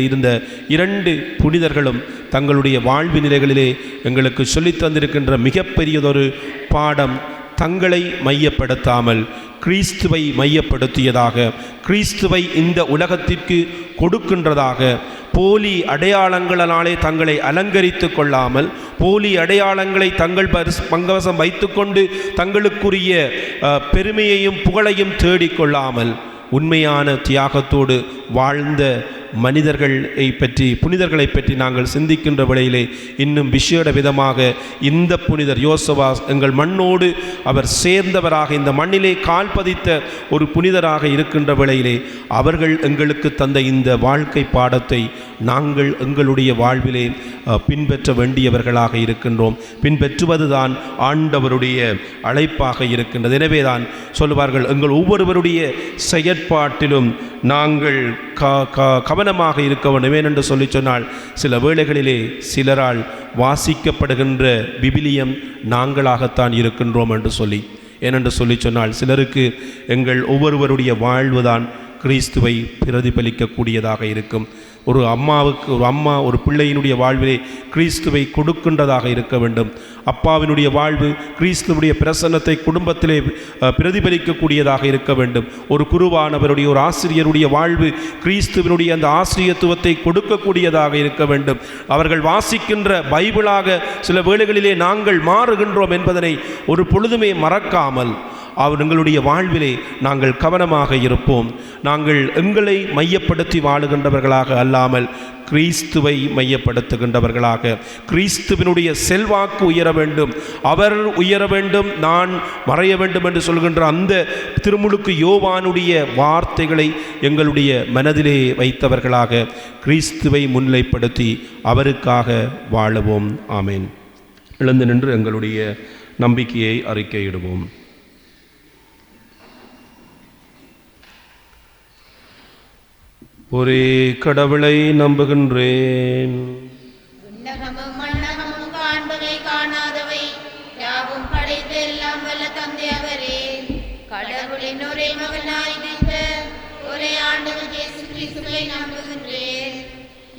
இரண்டு புனிதர்களும் தங்களுடைய வாழ்வு நிலைகளிலே எங்களுக்கு சொல்லித் தந்திருக்கின்ற மிகப்பெரியதொரு பாடம், தங்களை மையப்படுத்தாமல் கிறிஸ்துவை மையப்படுத்தியதாக, கிறிஸ்துவை இந்த உலகத்திற்கு கொடுக்கின்றதாக, போலி அடையாளங்களாலே தங்களை அலங்கரித்து கொள்ளாமல், போலி அடையாளங்களை தங்கள் பங்கவசம் வைத்துக்கொண்டு தங்களுக்குரிய பெருமையையும் புகழையும் தேடிக்கொள்ளாமல், உண்மையான தியாகத்தோடு வாழ்ந்த மனிதர்களை பற்றி, புனிதர்களை பற்றி நாங்கள் சிந்திக்கின்ற வேளையிலே இன்னும் விசேட விதமாக இந்த புனிதர் யோசவாஸ் எங்கள் மண்ணோடு அவர் சேர்ந்தவராக, இந்த மண்ணிலே கால் பதித்த ஒரு புனிதராக இருக்கின்ற வேளையிலே அவர்கள் எங்களுக்கு தந்த இந்த வாழ்க்கை பாடத்தை நாங்கள் எங்களுடைய வாழ்விலே பின்பற்ற வேண்டியவர்களாக இருக்கின்றோம். பின்பற்றுவதுதான் ஆண்டவருடைய அழைப்பாக இருக்கின்றது. எனவே தான் சொல்லுவார்கள், எங்கள் ஒவ்வொருவருடைய செயற்பாட்டிலும் நாங்கள் கவனமாக இருக்க வேண்டும். ஏனென்று சொல்லி சொன்னால், சில வேளைகளிலே சிலரால் வாசிக்கப்படுகின்ற விவிலியம் நாங்களாகத்தான் இருக்கின்றோம் என்று சொல்லி. ஏனென்று சொல்லி சொன்னால், சிலருக்கு எங்கள் ஒவ்வொருவருடைய வாழ்வுதான் கிறிஸ்துவை பிரதிபலிக்கக்கூடியதாக இருக்கும். ஒரு அம்மா ஒரு பிள்ளையினுடைய வாழ்விலே கிறிஸ்துவை கொடுக்கின்றதாக இருக்க வேண்டும். அப்பாவினுடைய வாழ்வு கிறிஸ்துவுடைய பிரசன்னத்தை குடும்பத்திலே பிரதிபலிக்கக்கூடியதாக இருக்க வேண்டும். ஒரு குருவானவருடைய ஒரு ஆசிரியருடைய வாழ்வு கிறிஸ்துவனுடைய அந்த ஆசிரியத்துவத்தை கொடுக்கக்கூடியதாக இருக்க வேண்டும். அவர்கள் வாசிக்கின்ற பைபிளாக சில வேளைகளிலே நாங்கள் மாறுகின்றோம் என்பதனை ஒரு பொழுதுமே மறக்காமல் எங்களுடைய வாழ்விலே நாங்கள் கவனமாக இருப்போம். நாங்கள் எங்களை மையப்படுத்தி வாழுகின்றவர்களாக அல்லாமல் கிறிஸ்துவை மையப்படுத்துகின்றவர்களாக, கிறிஸ்துவினுடைய செல்வாக்கு உயர வேண்டும், அவர் உயர வேண்டும், நான் மறைய வேண்டும் என்று சொல்கின்ற அந்த திருமுழுக்கு யோவானுடைய வார்த்தைகளை எங்களுடைய மனதிலே வைத்தவர்களாக கிறிஸ்துவை முன்னிலைப்படுத்தி அவருக்காக வாழுவோம். ஆமேன். எழுந்து நின்று எங்களுடைய நம்பிக்கையை அறிக்கையிடுவோம். ஒரே கடவுளை நம்புகின்றேன். விண்ணகமும் மண்ணகமும் காண்பவை காணாதவை யாவும் படைத்த எல்லாம் வல்ல தந்தை அவரே, கடவுளின் ஒரே மகனாய் இருந்த ஒரே ஆண்டவர் இயேசு கிறிஸ்துவை நம்புகின்றேன்.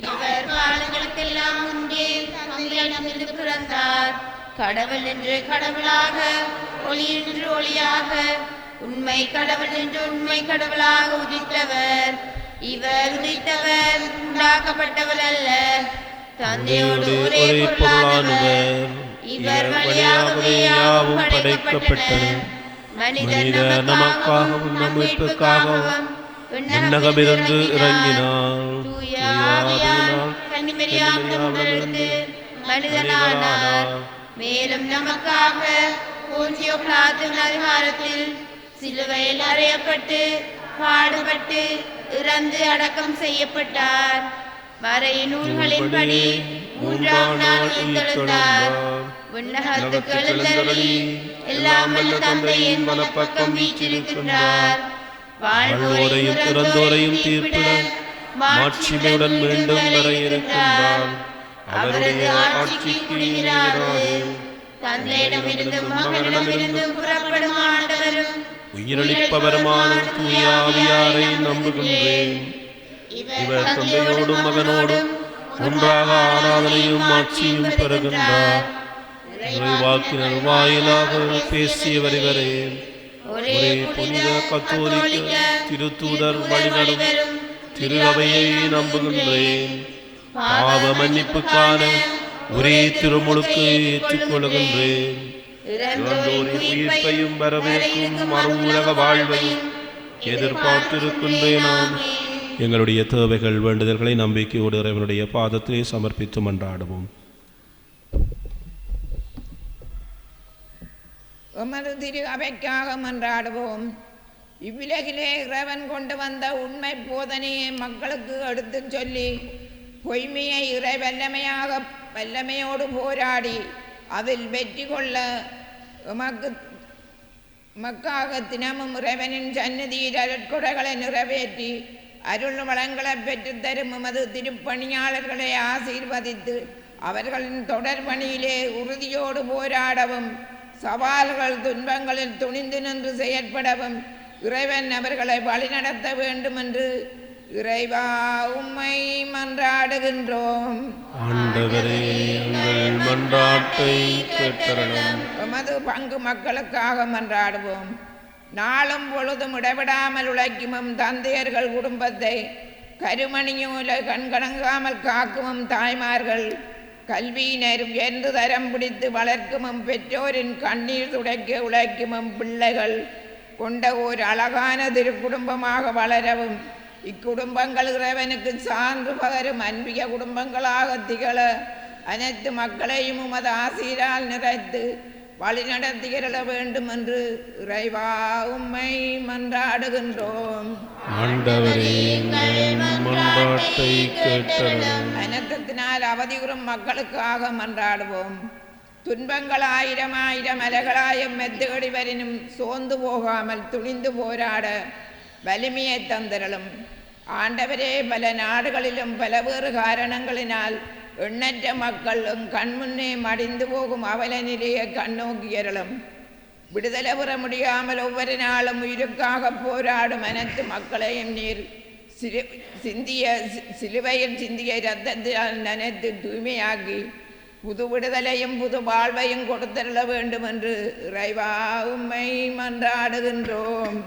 இவர் காலங்களுக்கெல்லாம் முன்பே தந்தையிடமிருந்து பிறந்தார். கடவுள் என்று கடவுளாக, ஒளி என்று ஒளியாக, உண்மை கடவுள் என்று உண்மை கடவுளாக உதித்தவர். இவர் உதித்தவர் உண்டாக்கப்பட்டவர் அல்ல, தந்தையோடு ஒரே பொருளானவர். இவர் வழியாகவே யாவும் படைக்கப்பட்டன. மனிதர் நமக்காகவும் நம் மீட்புக்காகவும் விண்ணகமிருந்து இறங்கினார். தூய ஆவியால் கன்னிமரியாமிடமிருந்து மனிதனானார். மேலும் நமக்காக போன்சியோ பிலாத்தின் அதிகாரத்தில் சிலுவையில் அறையப்பட்டு பாடுபட்டு இறந்து அடக்கம் செய்யப்பட்டார். மறை நூல்களின்படி 3ஆம் நாள் உயிர்த்தெழுந்தார். விண்ணகத்துக்கு எழுந்தருளி எல்லாம் வல்ல தந்தையின் வலப்பக்கம் வீற்றிருக்கின்றார். வாழ்வோரையும் இறந்தோரையும் தீர்ப்பிட மாட்சிமையுடன் மீண்டும் வர இருக்கின்றார். அவரது ஆட்சிக்கு இணையிராது. தந்தையிடமிருந்தும் மகனிடமிருந்தும் புறப்படும் ஆண்டவரும் உயிரளிப்பவருமான தூய ஆவியாரை நம்புகின்றேன். இவர் தந்தையோடும் மகனோடும் ஒன்றாக ஆராதனையும் ஆட்சியும் பெறுகின்றார். வாக்கினர் வாயிலாக பேசியவர் இவரே. ஒரே புனித கத்தோலிக்க திருத்தூதர் வழிநடும் திரு அவையை நம்புகின்றேன். பாவ மன்னிப்புக்கான ஒரே திருமுழுக்கு ஏற்றுக்கொள்கின்றேன். இறந்தோரின் உயிர்ப்பையும் வரவேற்கும் மறு உலக வாழ்வையும் எதிர்பார்த்திருக்கின்றேன். நாம் எங்களுடைய தேவைகள் வேண்டுதல்களை நம்பிக்கையோடு இறைவனுடைய பாதத்திலே சமர்ப்பித்து மன்றாடுவோம். உமது திரு அவைக்காக மன்றாடுவோம். இவ்வுலகிலே இறைவன் கொண்டு வந்த உண்மை போதனையை மக்களுக்கு எடுத்து சொல்லி பொய்மையை இறை வல்லமையோடு போராடி அதில் வெற்றி கொள்ள மக்காக தினமும் இறைவனின் சந்நிதியில் அருட்கொடைகளை நிறைவேற்றி அருள் வளங்களை பெற்றுத்தரும் உமது திருப்பணியாளர்களை ஆசீர்வதித்து அவர்களின் தொடர் பணியிலே உறுதியோடு போராடவும் சவால்கள் துன்பங்களில் துணிந்து நின்று செயற்படவும் இறைவன் அவர்களை வழிநடத்த வேண்டும் என்று இறைவா உம்மை மன்றாடுகின்றோம். ஆண்டவரே, எங்கள் மன்றாட்டை கேட்டருளும். உமது பங்கு மக்களுக்காக மன்றாடுவோம். நாளும் பொழுதும் இடைவிடாமல் உழைக்கும் தந்தையர்கள் குடும்பத்தை கருமணியோல கண்கணங்காமல் காக்கும் தாய்மார்கள், கல்வியினர் உயர்ந்து தரம் பிடித்து வளர்க்கும் பெற்றோரின் கண்ணீர் துடைக்க உழைக்கும் பிள்ளைகள் கொண்ட ஒரு அழகான திருக்குடும்பமாக வளரவும் இக்குடும்பங்கள் இறைவனுக்கு சான்று பகரும் அன்பிய குடும்பங்களாக திகழ அனைத்து மக்களையும் உமது ஆசீரால் நிறைத்து வழிநடத்திட வேண்டும் என்று இறைவா உம்மை மன்றாடுகின்றோம். அனர்த்தத்தினால் அவதியுறும் மக்களுக்காக மன்றாடுவோம். துன்பங்கள் ஆயிரம் ஆயிரம் அலைகளாயும் மெத்துகடி வரினும் சோர்ந்து போகாமல் துணிந்து போராட வலிமையை தந்திரலும். ஆண்டவரே, பல நாடுகளிலும் பல வேறு காரணங்களினால் எண்ணற்ற மக்கள் கண்முன்னே மடிந்து போகும் அவல நிலையை கண்ணோக்கியறலும். விடுதலை பெற முடியாமல் ஒவ்வொரு நாளும் உயிருக்காக போராடும் அனைத்து மக்களையும் நீர் சிலுவையில் சிந்திய இரத்தத்தால் நனைத்து தூய்மையாக்கி புது விடுதலையும் புது வாழ்வையும் கொடுத்தருள வேண்டும் என்று இறைவா உம்மை மன்றாடுகின்றோம்.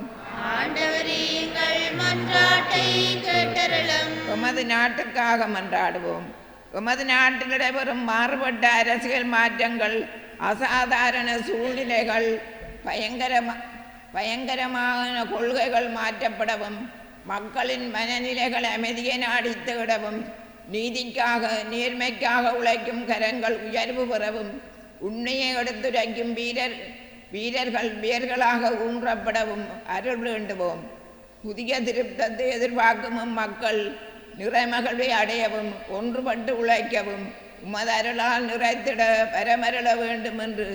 எமது நாட்டுக்காக மன்றாடுவோம். எமது நாட்டில் நடைபெறும் மாறுபட்ட அரசியல் மாற்றங்கள், அசாதாரண சூழ்நிலைகள், பயங்கரமான கொள்கைகள் மாற்றப்படவும், மக்களின் மனநிலைகள் அமைதியை நாடி தேடவும், நீதிக்காக நேர்மைக்காக உழைக்கும் கரங்கள் உயர்வு பெறவும், உண்மையை எடுத்துரைக்கும் வீரர்கள் வீரர்களாக ஊன்றப்படவும் அருள் வேண்டுவோம். புதிய திருத்தத்தை எதிர்பார்க்கும் மக்கள் நிறைமகிழ்வை அடையவும் ஒன்றுபட்டு உழைக்கவும் உமது அருளால் நிறைத்திட வரமருள வேண்டும் என்று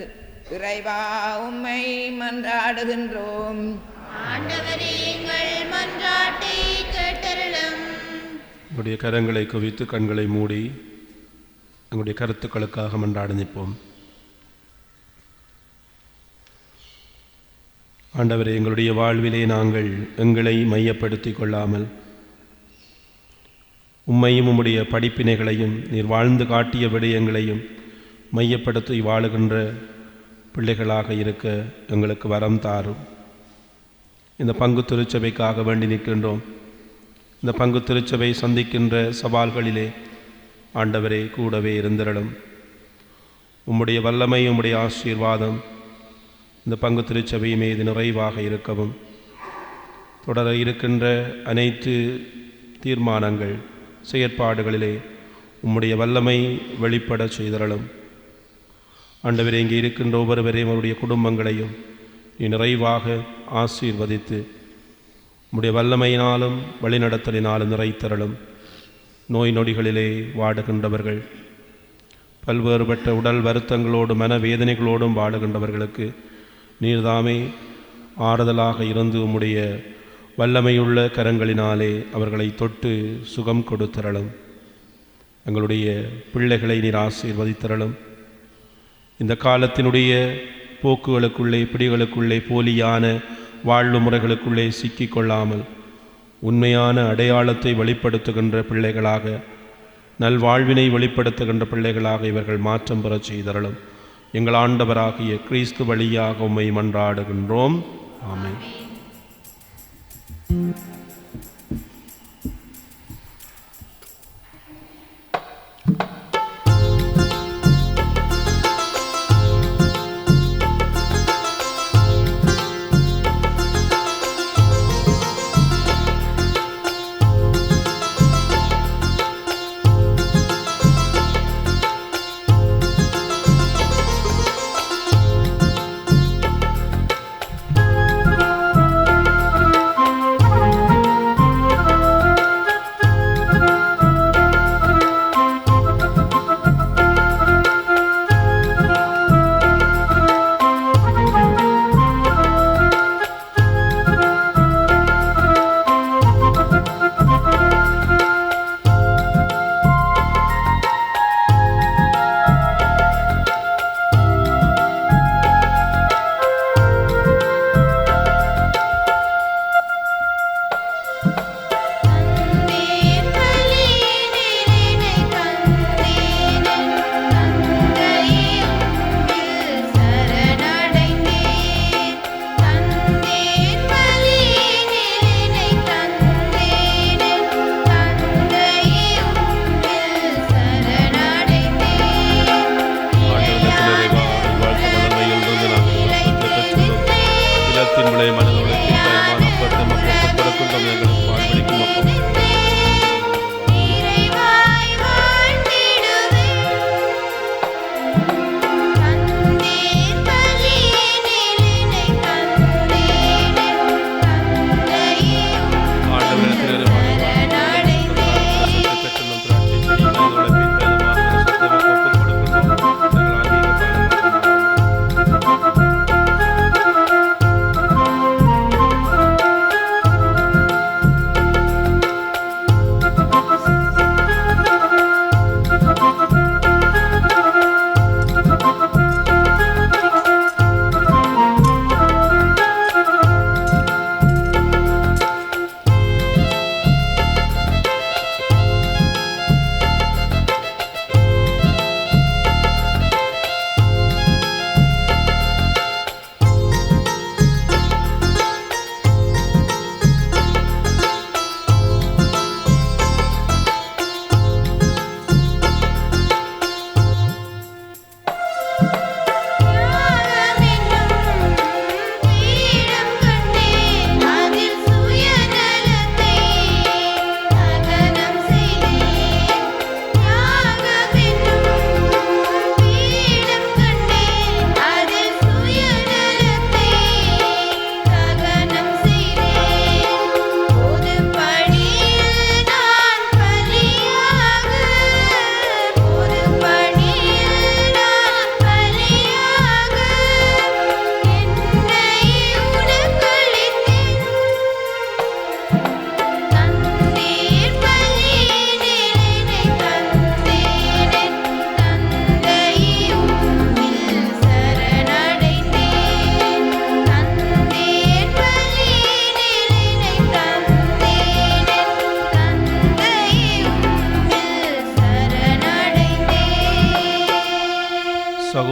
இறைவா உம்மை மன்றாடுகின்றோம். உங்களுடைய கரங்களை குவித்து கண்களை மூடி எங்களுடைய கருத்துக்களுக்காக மன்றாட நிற்போம். ஆண்டவரே, எங்களுடைய வாழ்விலே நாங்கள் எங்களை மையப்படுத்தி கொள்ளாமல் உம்மையும் உம்முடைய படிப்பினைகளையும் நீர் வாழ்ந்து காட்டிய விடயங்களையும் மையப்படுத்தி வாழுகின்ற பிள்ளைகளாக இருக்க எங்களுக்கு வரம் தாரும். இந்த பங்கு திருச்சபைக்காக வேண்டி நிற்கின்றோம். இந்த பங்கு திருச்சபை சந்திக்கின்ற சவால்களிலே ஆண்டவரே கூடவே இருந்திரலும். உம்முடைய வல்லமை உம்முடைய ஆசீர்வாதம் இந்த பங்கு திருச்சபை மீது நிறைவாக இருக்கவும், தொடர இருக்கின்ற அனைத்து தீர்மானங்கள் செயற்பாடுகளிலே உம்முடைய வல்லமை வெளிப்பட செய்தரலும். ஆண்டவரே, இங்கே இருக்கின்ற ஒவ்வொருவரையும் அவருடைய குடும்பங்களையும் நீ நிறைவாக ஆசீர்வதித்து உம்முடைய வல்லமையினாலும் வழிநடத்தலினாலும் நிறைத்தரலும். நோய் நொடிகளிலே வாடுகின்றவர்கள், பல்வேறுபட்ட உடல் வருத்தங்களோடும் மனவேதனைகளோடும் வாடுகின்றவர்களுக்கு நீர்தாமே ஆறுதலாக இருந்து உம்முடைய வல்லமையுள்ள கரங்களினாலே அவர்களை தொட்டு சுகம் கொடுத்தரலும். எங்களுடைய பிள்ளைகளை நீர் ஆசீர்வதித்தரலும். இந்த காலத்தினுடைய போக்குகளுக்குள்ளே பிடிகளுக்குள்ளே போலியான வாழ்வு முறைகளுக்குள்ளே சிக்கிக்கொள்ளாமல் உண்மையான அடையாளத்தை வெளிப்படுத்துகின்ற பிள்ளைகளாக, நல்வாழ்வினை வெளிப்படுத்துகின்ற பிள்ளைகளாக இவர்கள் மாற்றம் பெறச் செய்தரலும். எங்கள் ஆண்டவராகிய கிறிஸ்து வழியாக உம்மை மன்றாடுகின்றோம். ஆமென்.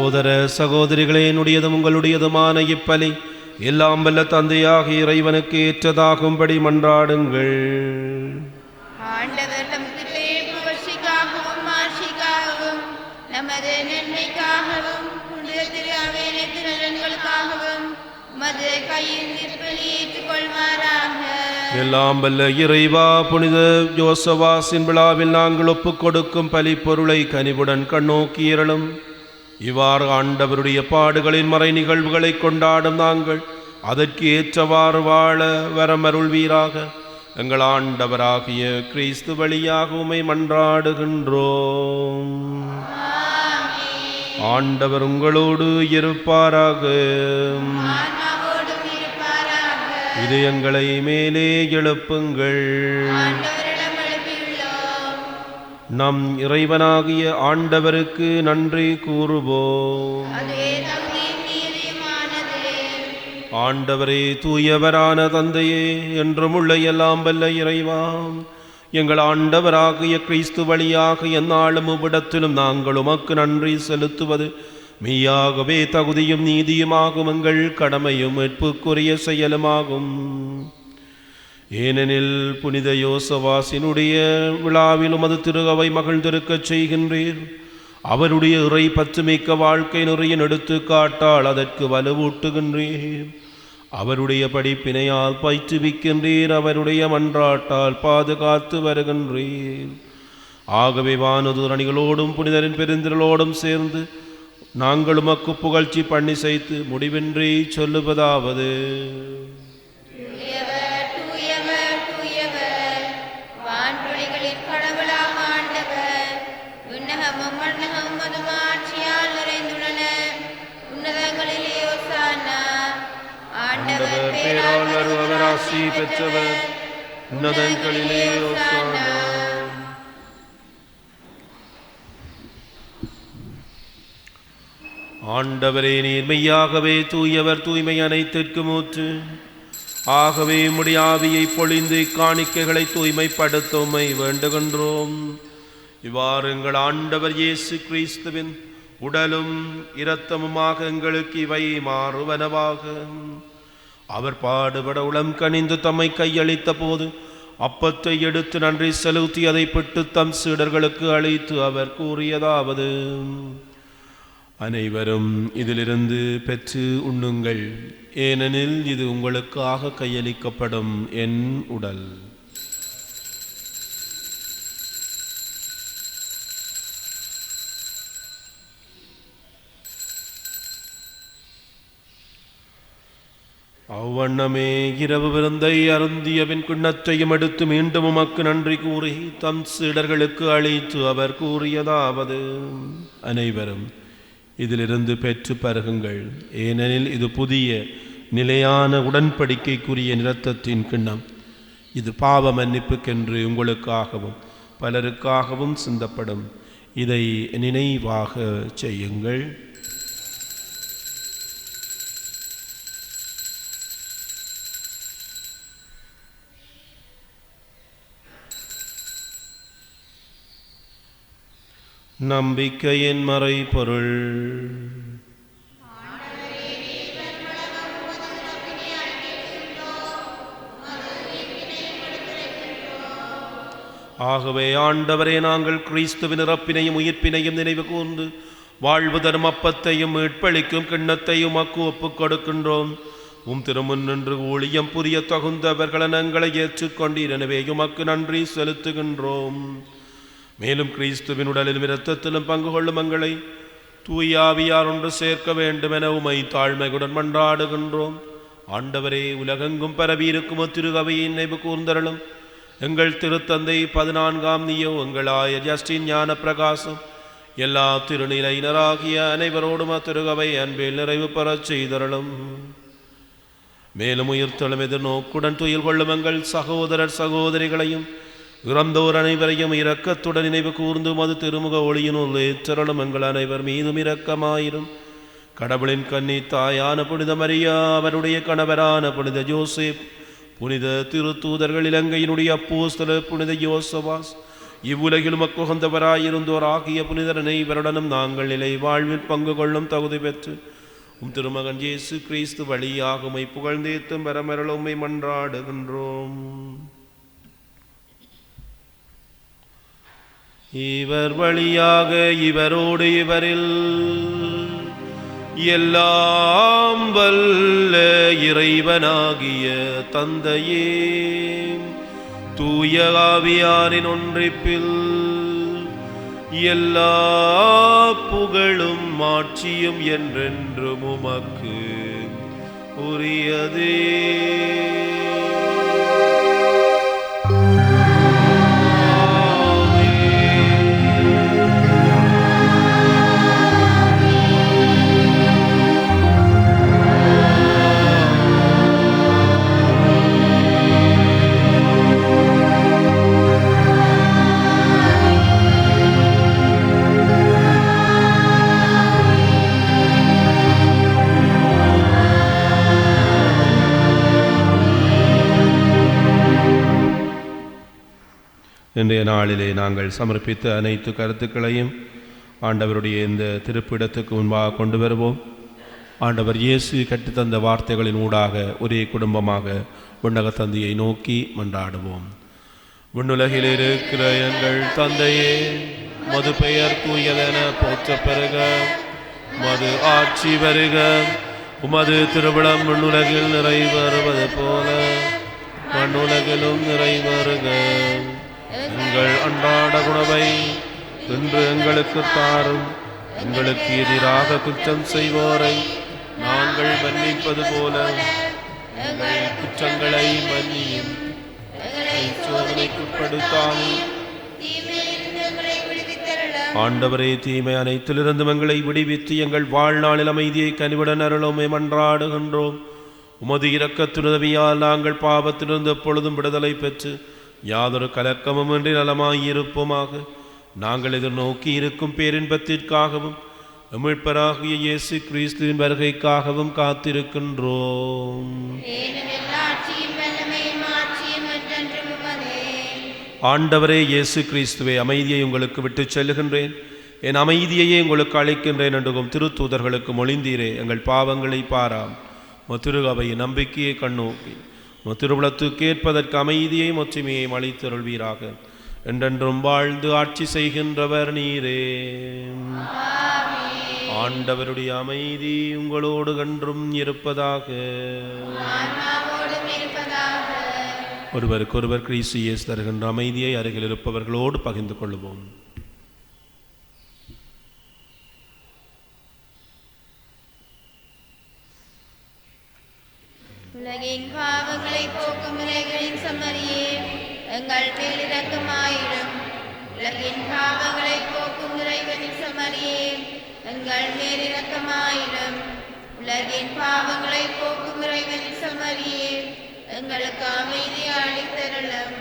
சகோதர சகோதரிகளே, என்னுடையதும் உங்களுடையதுமான இப்பலி எல்லாம் வல்ல தந்தையாகிய இறைவனுக்கு ஏற்றதாகும்படி மன்றாடுங்கள். ஆண்டவர் தமது பேர் புகழ்ச்சிக்காகவும் மாட்சிக்காகவும் நமது நன்மைக்காகவும் புனித திரு அவையனைத்து நலன்களுக்காகவும் மது கையில் நிற்பலி ஏற்றுக்கொள்வாராக. எல்லாம் வல்ல இறைவா, புனித யோசவாசின் விழாவில் நாங்கள் ஒப்புக் கொடுக்கும் பலி பொருளை கனிவுடன் கண்ணோக்கியறலும். இவ்வாறு ஆண்டவருடைய பாடுகளின் மறை நிகழ்வுகளை கொண்டாடும் நாங்கள் அதற்கு ஏற்றவாறு வாழ வரமருள்வீராக. எங்கள் ஆண்டவராகிய கிறிஸ்து வழியாக உம்மை மன்றாடுகின்றோம். ஆண்டவர் உங்களோடு இருப்பாராக. இதயங்களை மேலே எழுப்புங்கள். நம் இறைவனாகிய ஆண்டவருக்கு நன்றி கூறுவோம். ஆண்டவரே, தூயவரான தந்தையே, என்றும் உள்ள எல்லாம் வல்ல இறைவாம், எங்கள் ஆண்டவராகிய கிறிஸ்து வழியாக எந்நாளும் இவ்விடத்திலும் நாங்கள் உமக்கு நன்றி செலுத்துவது மெய்யாகவே தகுதியும் நீதியுமாகும், எங்கள் கடமையும் மீட்புக்குரிய செயலுமாகும். ஏனெனில் புனித யோசவாசினுடைய விழாவில் உமது திருகவை மகிழ்ந்திருக்கச் செய்கின்றீர். அவருடைய இறை பற்றுமிக்க வாழ்க்கை நிறையின் எடுத்துக்காட்டால் அதற்கு வலுவூட்டுகின்றீர். அவருடைய படிப்பினையால் பயிற்றுவிக்கின்றீர். அவருடைய மன்றாட்டால் பாதுகாத்து வருகின்றீர். ஆகவே வானதூர் அணிகளோடும் புனிதரின் பெருந்திரளோடும் சேர்ந்து நாங்கள் உமக்கு புகழ்ச்சி பண்ணி செய்து முடிவின்றி சொல்லுவதாவது: பேரால் வருபவர் ஆசி பெற்றவர், உன்னதங்களிலே ஓசானா. ஆண்டவரே, நீர் மெய்யாகவே தூயவர், தூய்மை அனைத்திற்கும் ஊற்று. ஆகவே உம்முடைய ஆவியை பொழிந்து காணிக்கைகளை தூய்மைப்படுத்த உம்மை வேண்டுகின்றோம். இவ்வாறு எங்கள் ஆண்டவர் இயேசு கிறிஸ்துவின் உடலும் இரத்தமுமாக எங்களுக்கு இவை மாறுவனவாக. அவர் பாடுபட உளம் கனிந்து தம்மை கையளித்த போது அப்பத்தை எடுத்து நன்றி செலுத்தி அதை பெற்று தம் சீடர்களுக்கு அளித்து அவர் கூறியதாவது: அனைவரும் இதிலிருந்து பெற்று உண்ணுங்கள், ஏனெனில் இது உங்களுக்காக கையளிக்கப்படும் என் உடல். அவ்வண்ணமே இரவு விருந்தை அருந்தியவின் கிண்ணத்தையும் எடுத்து மீண்டும் உமக்கு நன்றி கூறி தம் சீடர்களுக்கு அளித்து அவர் கூறியதாவது: அனைவரும் இதிலிருந்து பெற்று பருகுங்கள், ஏனெனில் இது புதிய நிலையான உடன்படிக்கைக்குரிய இரத்தத்தின் கிண்ணம். இது பாவ மன்னிப்புக்கென்று உங்களுக்காகவும் பலருக்காகவும் சிந்தப்படும். இதை நினைவாக செய்யுங்கள். நம்பிக்கையின் மறைபொருள். ஆகவே ஆண்டவரே, நாங்கள் கிறிஸ்துவின் இறப்பினையும் உயிர்ப்பினையும் நினைவு கூர்ந்து வாழ்வு தரும் அப்பத்தையும் மீட்பளிக்கும் கிண்ணத்தையும் உமக்கு ஒப்புக் கொடுக்கின்றோம். உம் திருமுன் நின்று ஊழியம் புரிய தகுந்தவர்கள் எங்களை ஏற்றுக்கொண்டீர். எனவே உமக்கு நன்றி செலுத்துகின்றோம். மேலும் கிறிஸ்துவின் உடலிலும் இரத்தத்திலும் பங்கு கொள்ளும் எங்களை தூயாவியார் ஒன்று சேர்க்க வேண்டும் என உமை தாழ்மையுடன் மன்றாடுகின்றோம். ஆண்டவரே, உலகெங்கும் பரவியிருக்கும் திருகவையை நினைவு கூர்ந்தருளும். எங்கள் திருத்தந்தை 14ஆம் நீயோ, எங்கள் ஆயர் ஜஸ்டின் ஞான பிரகாசம், எல்லா திருநிலையினராகிய அனைவரோடும் திருகவை அன்பில் நிறைவு பெறச் செய்தருளும். மேலும் உயிர்த்தெழும் எதிர்நோக்குடன் துயில் கொள்ளும் எங்கள் சகோதரர் சகோதரிகளையும் இறந்தோர் அனைவரையும் இரக்கத்துடன் நினைவு கூர்ந்து மது திருமுக ஒளியினுள் ஏற்றருளும். எங்கள் அனைவர் மீதும் இரக்கமாயிரும். கடவுளின் கன்னி தாயான புனித மரியா, அவருடைய கணவரான புனித ஜோசேப், புனித திருத்தூதர்கள், இலங்கையினுடைய அப்போஸ்தலர் புனித யோசவாஸ், இவ்வுலகிலும் அக்குகந்தவராயிருந்தோர் ஆகிய புனிதரனை இவருடனும் நாங்கள் நிலை வாழ்வில் பங்கு கொள்ளும் தகுதி பெற்று திருமகன் இயேசு கிறிஸ்து வழியாக உம்மை புகழ்ந்தேத்தும் பெறமருள உம்மை மன்றாடுகின்றோம். இவர் வழியாக இவரோடு இவரில் எல்லாம் வல்ல இறைவனாகிய தந்தையே தூய ஆவியாரின் ஒன்றிப்பில் எல்லா புகழும் மாட்சியும் என்றென்றும் உமக்கு உரியதே. இன்றைய நாளிலே நாங்கள் சமர்ப்பித்த அனைத்து கருத்துக்களையும் ஆண்டவருடைய இந்த திருப்பிடத்துக்கு முன்பாக கொண்டு வருவோம். ஆண்டவர் இயேசு கற்றுத்தந்த வார்த்தைகளின் ஊடாக ஒரே குடும்பமாக விண்ணக தந்தையை நோக்கி மன்றாடுவோம். விண்ணுலகில் இருக்கிற எங்கள் தந்தையே, மது பெயர் தூயதென போற்ற பெறுக, மது ஆட்சி வருக, உமது திருவிழம் விண்ணுலகில் நிறைவேறுவது போல மண்ணுலகிலும் நிறைவேறுக. எங்கள் அன்றாட உணவை இன்று எங்களுக்கு தாரும். எங்களுக்கு எதிராக குற்றம் செய்வோரை நாங்கள் மன்னிப்பது போல எங்கள் குற்றங்களை மன்னியும். சோதனைக்குட்படுத்தாமல் ஆண்டவரே, தீமை அனைத்திலிருந்தும் எங்களை விடுவித்து எங்கள் வாழ்நாளில் அமைதியை கனிவுடன் அருளும் மன்றாடுகின்றோம். உமது இரக்கத்துதவியால் நாங்கள் பாவத்திலிருந்து எப்பொழுதும் விடுதலை பெற்று யாதொரு கலக்கமும் இன்றி நலமாயிருப்போமாக. நாங்கள் எதிர்நோக்கி இருக்கும் பேரின்பத்திற்காகவும் மீட்பராகிய இயேசு கிறிஸ்துவின் வருகைக்காகவும் காத்திருக்கின்றோம். ஆண்டவரே இயேசு கிறிஸ்துவே, அமைதியை உங்களுக்கு விட்டு செல்லுகின்றேன், என் அமைதியையே உங்களுக்கு அளிக்கின்றேன் என்றும் திருத்தூதர்களுக்கு மொழிந்தீரே. எங்கள் பாவங்களை பாராம் திரு அவையை நம்பிக்கையை கண்ணோக்கி திருவுளத்துக்கு ஏற்பதற்கு அமைதியை ஒற்றுமையை அளித்தருள்வீராக. என்றென்றும் வாழ்ந்து ஆட்சி செய்கின்றவர் நீரே. ஆண்டவருடைய அமைதி உங்களோடு கன்றும் இருப்பதாக. ஒருவருக்கொருவர் கிறிஸ்து இயேசு தருகின்ற அமைதியை அருகில் இருப்பவர்களோடு பகிர்ந்து கொள்வோம். உலகின் பாவங்களை போக்கும் இறைவனின் செம்மறியே, எங்கள் மேல் இரக்கமாயிரும். உலகின் பாவங்களை போக்கும் இறைவனின் செம்மறியே, எங்கள் மேல் இரக்கமாயிரும். உலகின் பாவங்களை போக்கும் இறைவனின் செம்மறியே, எங்களுக்கு அமைதி அளித்தருளும்.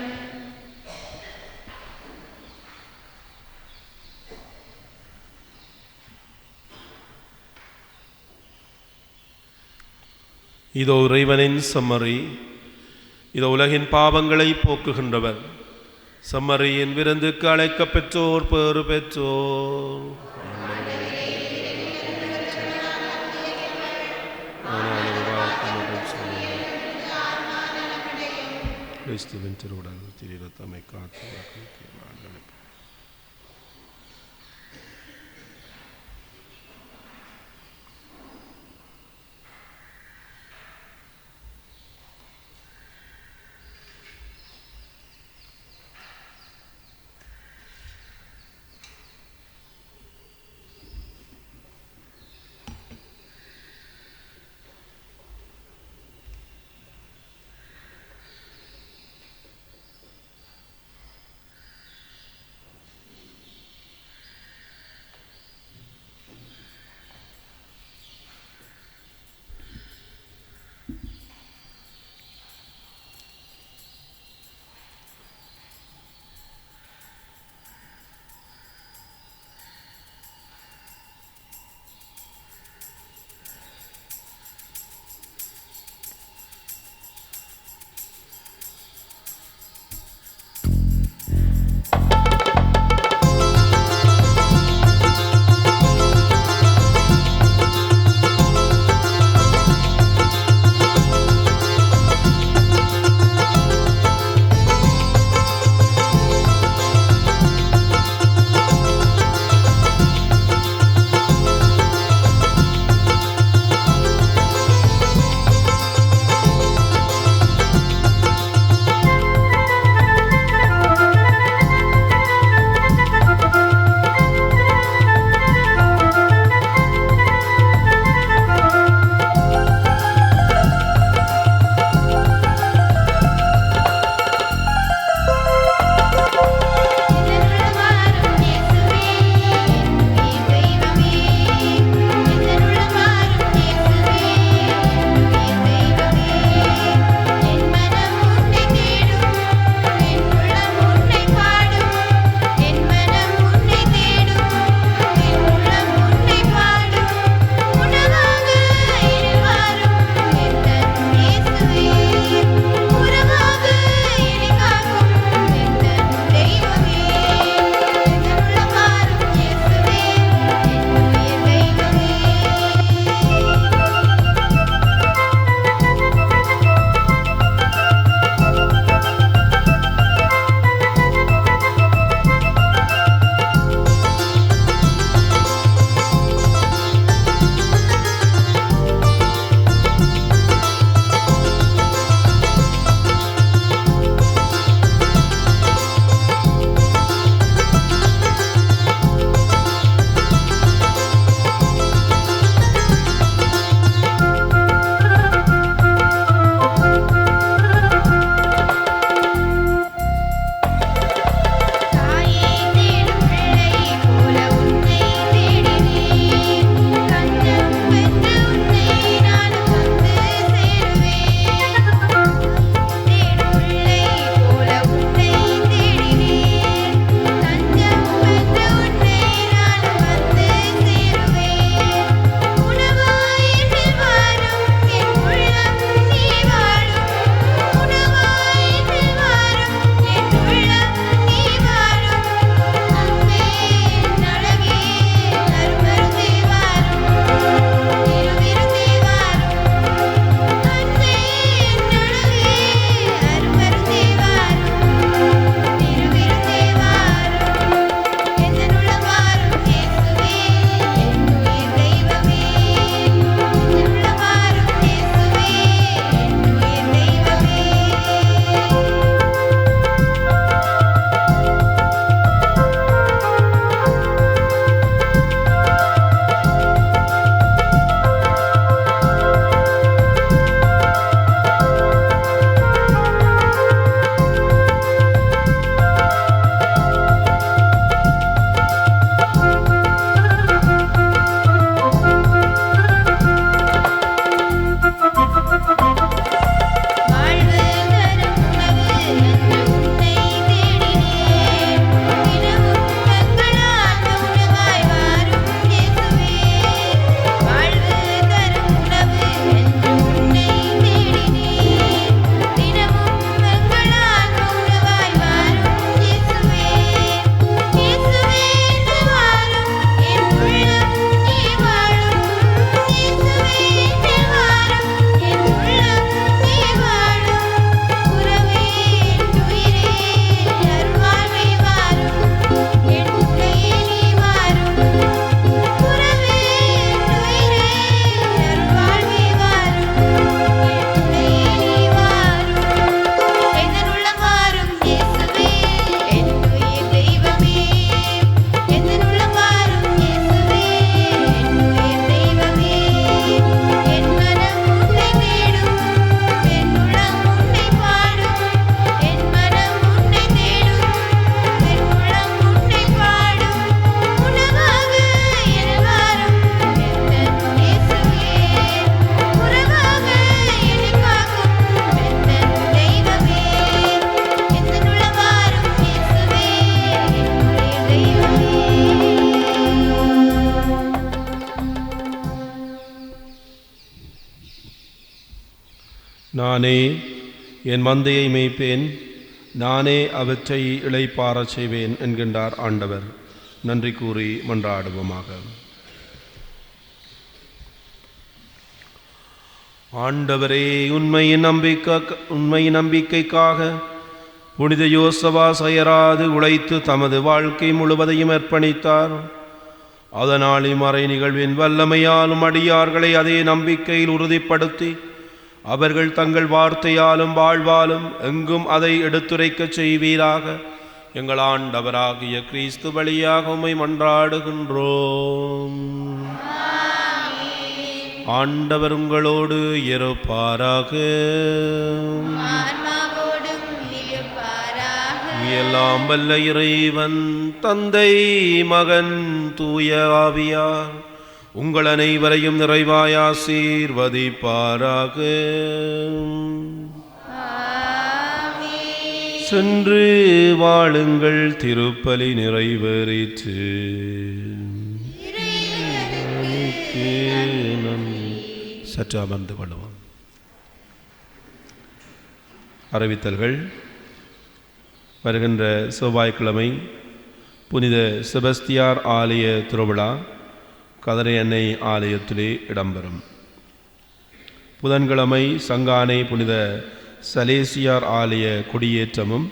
இதோ இறைவனின் செம்மறி, இதோ உலகின் பாவங்களை போக்குகின்றவர். செம்மறியின் விருந்துக்கு அழைக்க பெற்றோர் பேறு பெற்றோர். கிறிஸ்துவின் திருவுடல் திரு-இரத்தமை காத்து நானே என் மந்தையை மேய்ப்பேன், நானே அவற்றை இளைப்பாறச் செய்வேன் என்கின்றார் ஆண்டவர். நன்றி கூறி மன்றாடுவோமாக. ஆண்டவரே, உண்மையின் நம்பிக்கைக்காக புனித யோசவா அயராது உழைத்து தமது வாழ்க்கை முழுவதையும் அர்ப்பணித்தார். அதனால் இம்மறை நிகழ்வின் வல்லமையாலும் அடியார்களை அதே நம்பிக்கையில் உறுதிப்படுத்தி அவர்கள் தங்கள் வார்த்தையாலும் வாழ்வாலும் எங்கும் அதை எடுத்துரைக்கச் செய்வீராக. எங்கள் ஆண்டவராகிய கிறிஸ்து வழியாக உம்மை மன்றாடுகின்றோம். ஆண்டவர் உங்களோடு இருப்பாராக. எல்லாம் வல்ல இறைவன் தந்தை, மகன், தூய ஆவியார் உங்கள் அனைவரையும் நிறைவாய் ஆசீர்வதிப்பாராக. சென்று வாழுங்கள், திருப்பலி நிறைவேறிற்று. சற்று அமர்ந்து கொள்வோம். அறிவித்தல்கள். வருகின்ற செவ்வாய்க்கிழமை புனித செபஸ்தியார் ஆலய திருவிழா கதரை அன்னை ஆலயத்திலே இடம்பெறும். புதன்கிழமை சங்கானை புனித சலேசியார் ஆலய கொடியேற்றமும்,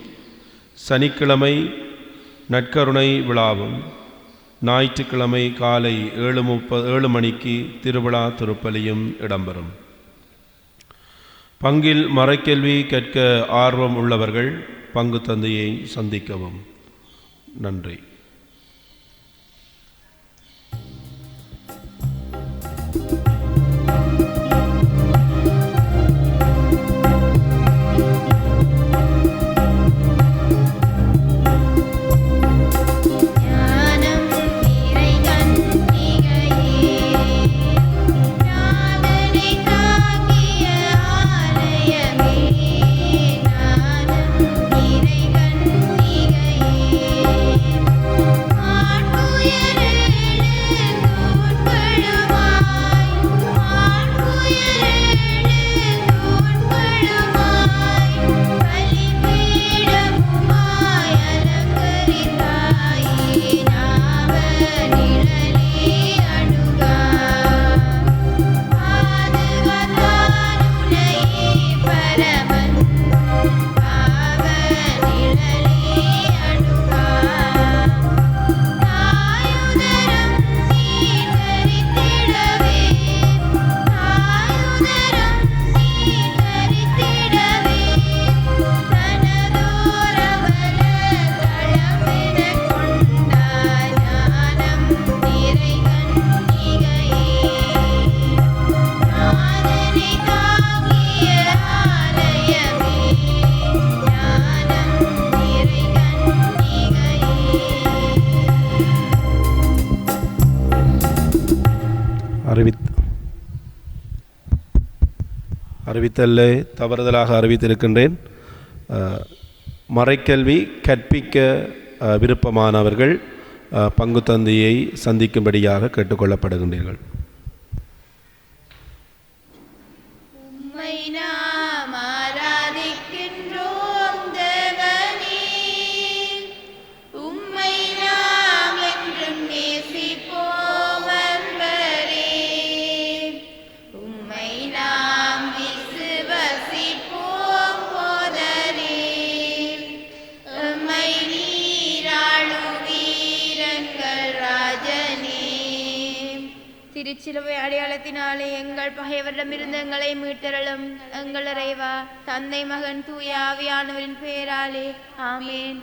சனிக்கிழமை நற்கருணை விழாவும், ஞாயிற்றுக்கிழமை காலை 7 மணிக்கு திருவிழா திருப்பலியும் இடம்பெறும். பங்கில் மறைக்கல்வி கற்க ஆர்வம் உள்ளவர்கள் பங்கு தந்தையை சந்திக்கவும். நன்றி. அறிவித்தல்ல தவறுதலாக அறிவித்திருக்கின்றேன். மறைக்கல்வி கற்பிக்க விருப்பமானவர்கள் பங்கு தந்தையை சந்திக்கும்படியாக கேட்டுக்கொள்ளப்படுகின்றீர்கள். திருச்சிலுவை அடையாளத்தினாலே எங்கள் பகைவரிடமிருந்து எங்களை மீட்டருளும். எங்கள் இறைவா, தந்தை, மகன், தூய ஆவியானவரின் பெயராலே ஆமேன்.